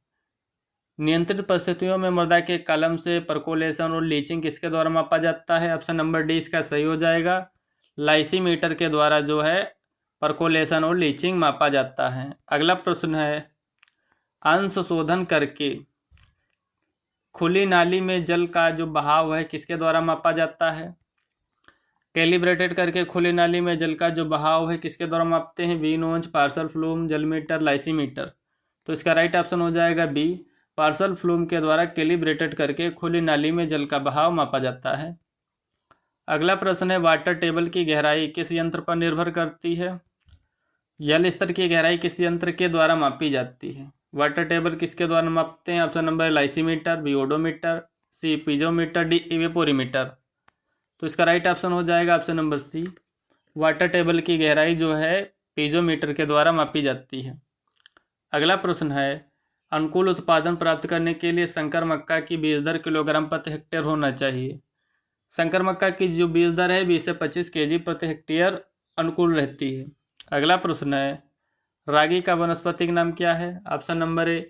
नियंत्रित परिस्थितियों में मृदा के कॉलम से परकोलेशन और लीचिंग किसके द्वारा मापा जाता है? ऑप्शन नंबर डी इसका सही हो जाएगा, लाइसीमीटर के द्वारा जो है परकोलेशन और लीचिंग मापा जाता है। अगला प्रश्न है, अंश शोधन करके खुली नाली में जल का जो बहाव है किसके द्वारा मापा जाता है? कैलिब्रेटेड करके खुली नाली में जल का जो बहाव है किसके द्वारा मापते हैं? विनोज, पार्सल फ्लूम, जल मीटर, लाइसीमीटर। तो इसका राइट ऑप्शन हो जाएगा बी, पार्सल फ्लूम के द्वारा कैलिब्रेटेड करके खुली नाली में जल का बहाव मापा जाता है। अगला प्रश्न है, वाटर टेबल की गहराई किस यंत्र पर निर्भर करती है? जल स्तर की गहराई किस यंत्र के द्वारा मापी जाती है? वाटर टेबल किसके द्वारा मापते हैं? Option number lysimeter, B odometer, C piezometer, D evaporimeter. तो इसका राइट ऑप्शन हो जाएगा option number C, water table की गहराई जो है पीजोमीटर के द्वारा मापी जाती है। अगला प्रश्न है, अनुकूल उत्पादन प्राप्त करने के लिए संकर मक्का की बीज दर किलोग्राम प्रति हेक्टेयर होना चाहिए। संकर मक्का की जो बीज दर है 20 से 25 kg प्रति हेक्टेयर अनुकूल रहती है। अगला प्रश्न है, रागी का वानस्पतिक नाम क्या है? Option number A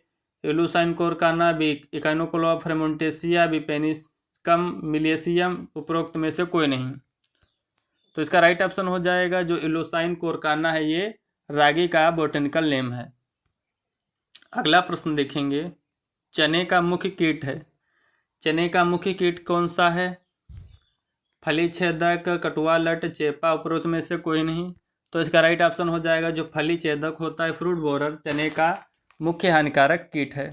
Eleusine coracana, B Echinochloa frumentacea, B Panicum miliaceum, उपरोक्त में से कोई नहीं। तो इसका राइट ऑप्शन हो जाएगा जो एलुसाइन कोरकाना है ये रागी का बोटेनिकल नेम है। अगला प्रश्न देखेंगे, चने का मुख्य कीट है। चने का मुख्य कीट कौन सा है? फली छेदक, कटुआ लट, चेपा, उपरोक्त में से कोई नहीं। तो इसका राइट ऑप्शन हो जाएगा जो फली छेदक होता है फ्रूट बोरर चने का मुख्य हानिकारक कीट है।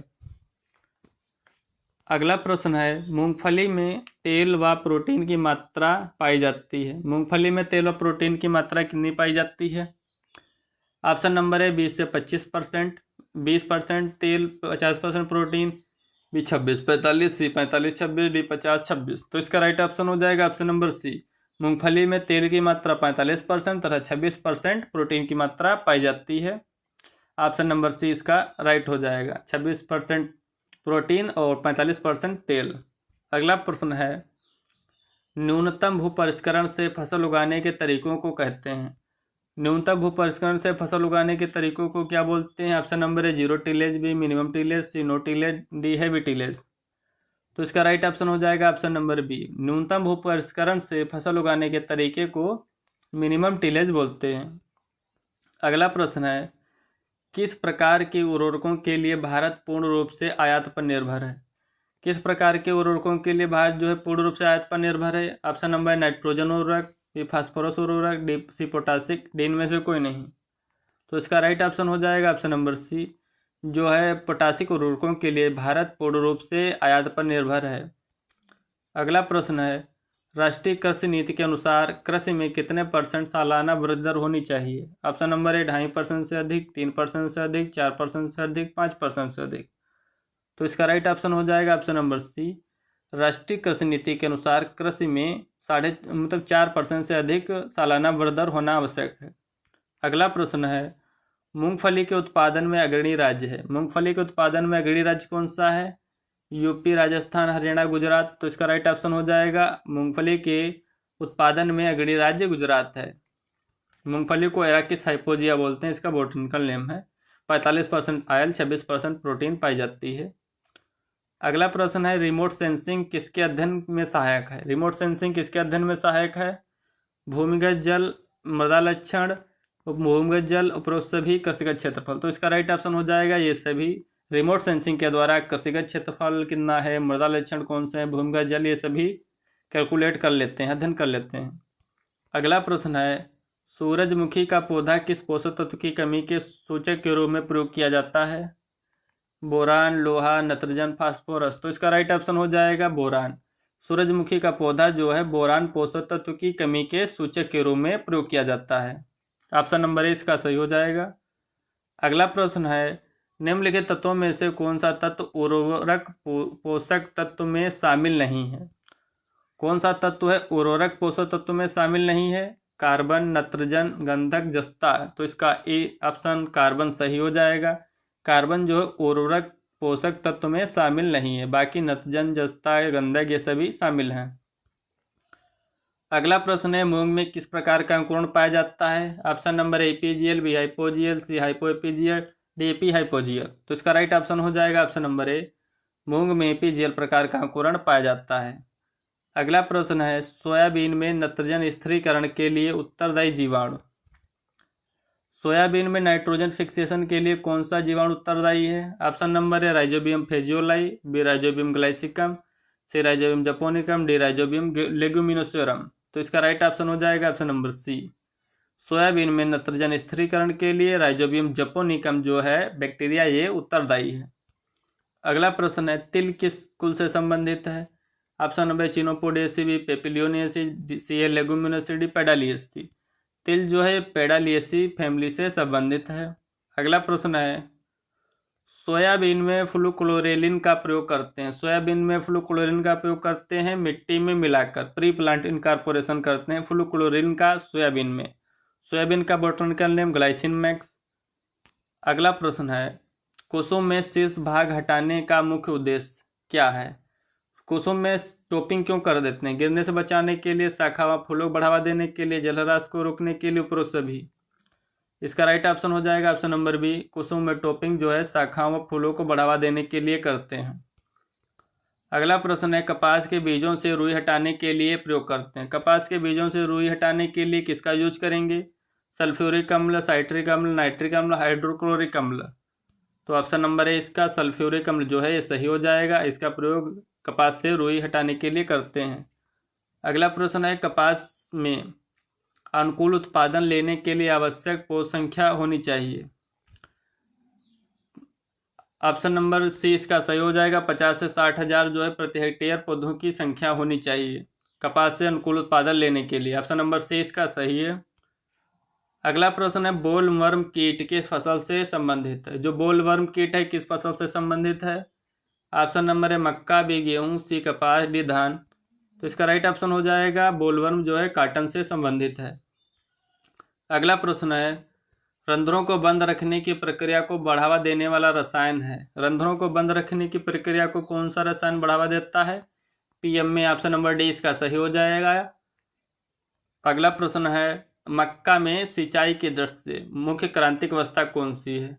अगला प्रश्न है मूंगफली में तेल व प्रोटीन की मात्रा पाई जाती है। मूंगफली में तेल व प्रोटीन की मात्रा कितनी पाई जाती है? ऑप्शन नंबर है 20 से 25%, 20% तेल, 50% प्रोटीन, बी 26-45, सी 45-26, डी 50-26। तो इसका राइट ऑप्शन हो जाएगा ऑप्शन नंबर सी। मूंगफली में तेल की मात्रा 45% तथा 26% प्रोटीन की मात्रा पाई जाती है। ऑप्शन नंबर सी इसका राइट हो जाएगा, 26% प्रोटीन और 45% तेल। अगला प्रश्न है न्यूनतम भू परिष्करण से फसल उगाने के तरीकों को कहते हैं। न्यूनतम भू परिष्करण से फसल उगाने के तरीकों को क्या बोलते हैं? ऑप्शन नंबर है 0 tillage, B minimum tillage, C no tillage, D heavy tillage. तो इसका राइट ऑप्शन हो जाएगा ऑप्शन नंबर बी। न्यूनतम भू परिष्करण से फसल उगाने के तरीके को मिनिमम टिलेज बोलते हैं। अगला प्रश्न है किस प्रकार के उर्वरकों के लिए भारत पूर्ण रूप से आयात पर निर्भर है? किस प्रकार के उर्वरकों के लिए भारत जो है पूर्ण रूप से आयात पर निर्भर है? ऑप्शन नंबर है नाइट्रोजन उर्वरक, बी फास्फोरस उर्वरक, डी सी पोटासिक, डी इनमें से कोई नहीं। तो इसका राइट ऑप्शन हो जाएगा ऑप्शन नंबर सी, जो है पोटासिक उर्वरकों के लिए भारत पूर्ण रूप से आयात पर निर्भर है। अगला प्रश्न है राष्ट्रीय कृषि नीति के अनुसार कृषि में कितने % सालाना वृद्धि दर होनी चाहिए? ऑप्शन नंबर है 2.5% से अधिक, 3% से अधिक, 4% से अधिक, 5% से अधिक। तो इसका राइट ऑप्शन हो जाएगा ऑप्शन नंबर सी। राष्ट्रीय कृषि नीति के अनुसार कृषि में 4% से अधिक सालाना वृद्धि दर होना आवश्यक है। अगला प्रश्न है मूंगफली के उत्पादन में अग्रणी राज्य है। मूंगफली के उत्पादन में अग्रणी राज्य कौन सा है? यूपी, राजस्थान, हरियाणा, गुजरात। तो इसका राइट ऑप्शन हो जाएगा मूंगफली के उत्पादन में अग्रणी राज्य गुजरात है। मूंगफली को एराकिस हाइपोजिया बोलते हैं, इसका बोटनिकल नेम है। 45% आयल, 26% प्रोटीन पाई जाती है। अगला प्रश्न है रिमोट सेंसिंग किसके अध्ययन में सहायक है? रिमोट सेंसिंग किसके अध्ययन में सहायक है? भूमिगत जल, मृदा लक्षण, भूमिगत जल, उपरोक्त सभी, कृषिगत क्षेत्रफल। तो इसका राइट ऑप्शन हो जाएगा ये सभी। रिमोट सेंसिंग के द्वारा कृषिगत क्षेत्रफल कितना है, मृदा लक्षण कौन से हैं, भूमिगत जल, ये सभी कैलकुलेट कर लेते हैं, अध्ययन कर लेते हैं। अगला प्रश्न है सूरजमुखी का पौधा किस पोषक तत्व की कमी के सूचक के रूप में प्रयोग किया जाता है? बोरान, लोहा, नत्रजन, फास्फोरस। तो इसका राइट ऑप्शन हो जाएगा बोरान। सूरजमुखी का पौधा जो है बोरान पोषक तत्व की कमी के सूचक के रूप में प्रयोग किया जाता है। ऑप्शन नंबर ए इसका सही हो जाएगा। अगला प्रश्न है निम्नलिखित तत्वों में से कौन सा तत्व उर्वरक पोषक तत्व में शामिल नहीं है? कौन सा तत्व है उर्वरक पोषक तत्व में शामिल नहीं है? कार्बन, नत्रजन, गंधक, जस्ता। तो इसका ए ऑप्शन कार्बन सही हो जाएगा। कार्बन जो है उर्वरक पोषक तत्व में शामिल नहीं है, बाकी नत्रजन, जस्ता, गंधक ये सभी शामिल हैं। अगला प्रश्न है मूंग में किस प्रकार का अंकुरण पाया जाता है? ऑप्शन नंबर एपीजीएल, बी हाइपोजियल, सी हाइपोएपीजियल, डी एपी हाइपोजियल। तो इसका राइट ऑप्शन हो जाएगा ऑप्शन नंबर ए, मूंग में एपीजीएल प्रकार का अंकुरण पाया जाता है। अगला प्रश्न है सोयाबीन में नत्रजन स्थिरीकरण के लिए उत्तरदायी जीवाणु। सोयाबीन में नाइट्रोजन फिक्सेशन के लिए कौन सा जीवाणु उत्तरदायी है? ऑप्शन नंबर है राइजोबियम फेजियोलाई, बी राइजोबियम ग्लाइसिकम, सी राइजोबियम जपोनिकम, डी राइजोबियम लेगुमिनोसोरम। तो इसका राइट ऑप्शन हो जाएगा ऑप्शन नंबर सी। सोयाबीन में नत्रजन स्थिरीकरण के लिए राइजोबियम जपोनिकम जो है बैक्टीरिया ये उत्तरदायी है। अगला प्रश्न है तिल किस कुल से संबंधित है? ऑप्शन नंबर चिनोपोडियेसी, बी पेपिलियोनियेसी, सी है लेगुमिनोसी, डी पेडालियेसी। तिल जो है पेडालियेसी फैमिली से संबंधित है। अगला प्रश्न है सोयाबीन में फ्लूक्लोरेलिन का प्रयोग करते हैं। सोयाबीन में फ्लूक्लोरिन का प्रयोग करते हैं मिट्टी में मिलाकर, प्री प्लांट इनकॉर्पोरेशन करते हैं फ्लूक्लोरिन का सोयाबीन में। सोयाबीन का बॉटनिकल नेम ग्लाइसिन मैक्स। अगला प्रश्न है कुसुम में शेष भाग हटाने का मुख्य उद्देश्य क्या है? कुसुम में टोपिंग क्यों कर देते हैं? गिरने से बचाने के लिए, शाखा व फूलों को बढ़ावा देने के लिए, जलहरास को रोकने के लिए, उपरोक्त सभी। इसका राइट ऑप्शन हो जाएगा ऑप्शन नंबर बी, कुसुम में टोपिंग जो है शाखाओं व फूलों को बढ़ावा देने के लिए करते हैं। अगला प्रश्न है कपास के बीजों से रुई हटाने के लिए प्रयोग करते हैं। कपास के बीजों से रुई हटाने के लिए किसका यूज करेंगे? सल्फ्यूरिक अम्ल, साइट्रिक अम्ल, नाइट्रिक अम्ल, हाइड्रोक्लोरिक अम्ल। तो ऑप्शन नंबर है इसका सल्फ्यूरिक अम्ल जो है ये सही हो जाएगा। इसका प्रयोग कपास से रुई हटाने के लिए करते हैं। अगला प्रश्न है कपास में अनुकूल उत्पादन लेने के लिए आवश्यक पौध संख्या होनी चाहिए। ऑप्शन नंबर सी इसका सही हो जाएगा। 50 से 60 हज़ार जो है प्रति हेक्टेयर पौधों की संख्या होनी चाहिए कपास से अनुकूल उत्पादन लेने के लिए। ऑप्शन नंबर सी इसका सही है। अगला प्रश्न है, बोलवर्म कीट किस फसल से संबंधित है? जो बोलवर्म कीट है किस फसल से संबंधित है? ऑप्शन नंबर है मक्का, बी गेहूँ, सी कपास, डी धान। तो इसका राइट ऑप्शन हो जाएगा बोलवर्म जो है कॉटन से संबंधित है। अगला प्रश्न है, रंध्रों को बंद रखने की प्रक्रिया को बढ़ावा देने वाला रसायन है। रंध्रों को बंद रखने की प्रक्रिया को कौन सा रसायन बढ़ावा देता है? पीएम में ऑप्शन नंबर डी इसका सही हो जाएगा। अगला प्रश्न है, मक्का में सिंचाई की दृष्टि से मुख्य क्रांतिक अवस्था कौन सी है?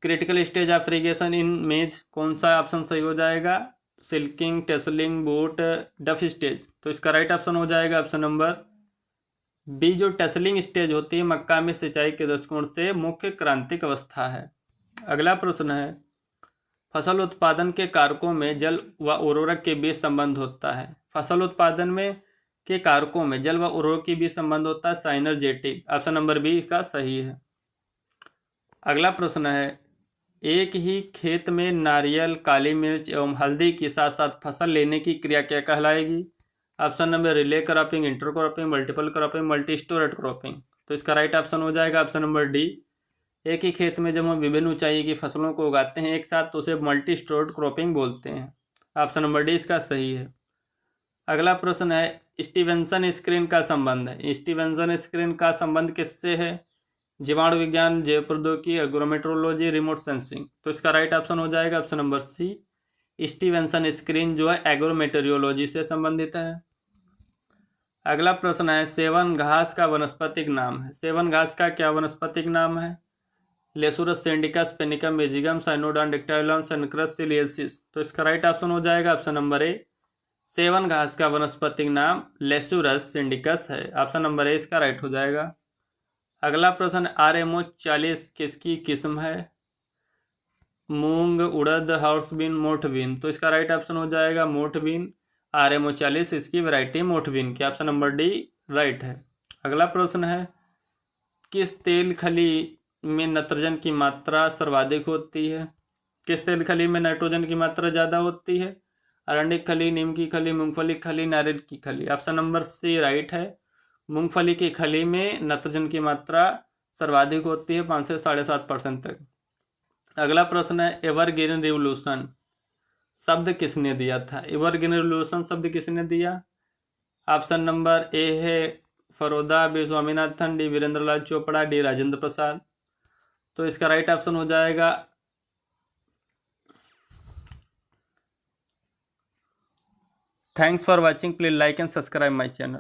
क्रिटिकल स्टेज ऑफ इरिगेशन इन मेज, कौन सा ऑप्शन सही हो जाएगा? सिल्किंग, टेसलिंग, बूट, डफ स्टेज। तो इसका राइट ऑप्शन हो जाएगा ऑप्शन नंबर बी, जो टेसलिंग स्टेज होती है मक्का में सिंचाई के दृष्टिकोण से मुख्य क्रांतिक अवस्था है। अगला प्रश्न है, फसल उत्पादन के कारकों में जल व उर्वरक के बीच संबंध होता है। फसल उत्पादन में के कारकों में जल व उर्वरक के बीच संबंध होता है साइनर्जेटिक। ऑप्शन नंबर बी इसका सही है। अगला प्रश्न है, एक ही खेत में नारियल, काली मिर्च एवं हल्दी के साथ साथ फसल लेने की क्रिया क्या कहलाएगी? Option number relay cropping, inter cropping, multiple cropping, multi storeyed cropping. तो इसका राइट ऑप्शन हो जाएगा ऑप्शन नंबर डी। एक ही खेत में जब हम विभिन्न ऊंचाई की फसलों को उगाते हैं एक साथ तो उसे मल्टी स्टोरेड क्रॉपिंग बोलते हैं। ऑप्शन नंबर डी इसका सही है। अगला प्रश्न है, स्टीवेंसन स्क्रीन का संबंध है। स्टीवेंसन स्क्रीन का संबंध किससे है? जीवाणु विज्ञान, जैव प्रौद्योगिकी, एग्रोमेट्रोलॉजी, रिमोट सेंसिंग। तो इसका राइट ऑप्शन हो जाएगा option number C. Stevenson screen जो है एग्रोमेटेरियोलॉजी से संबंधित है। अगला प्रश्न है, सेवन घास का वनस्पतिक नाम है। सेवन घास का क्या वनस्पतिक नाम है? लेसुरस सिंडिकस, पेनिकम मेजिगम, साइनोडॉन डिक्टाइलॉन, सनक्रस सिलियसिस। तो इसका राइट ऑप्शन हो जाएगा ऑप्शन नंबर ए। सेवन घास का वनस्पतिक नाम लेसुरस सिंडिकस है। ऑप्शन नंबर ए इसका राइट हो जाएगा। अगला प्रश्न, RMO 40 किसकी किस्म है? मूंग, उड़द, हॉर्सबीन, मोठबीन। तो इसका राइट ऑप्शन हो जाएगा मोठबीन। RMO 40 इसकी वैरायटी मोठबीन की। ऑप्शन नंबर डी राइट है। अगला प्रश्न है, किस तेल खली में नाइट्रोजन की मात्रा सर्वाधिक होती है? किस तेल खली में नाइट्रोजन की मात्रा ज़्यादा होती है? अरंडिक खली, नीम की खली, मूंगफली खली, नारियल की खली। ऑप्शन नंबर सी राइट है। मूंगफली की खली में नाइट्रोजन की मात्रा सर्वाधिक होती है 5 से 7.5% तक। अगला प्रश्न है, एवरग्रीन रिवोल्यूशन शब्द किसने दिया था? एवरग्रीन रिवोल्यूशन शब्द किसने दिया? ऑप्शन नंबर ए है फरोदा, बी स्वामीनाथन, डी वीरेंद्र लाल चोपड़ा, डी राजेंद्र प्रसाद। तो इसका राइट ऑप्शन हो जाएगा thanks for watching, please like and subscribe my channel.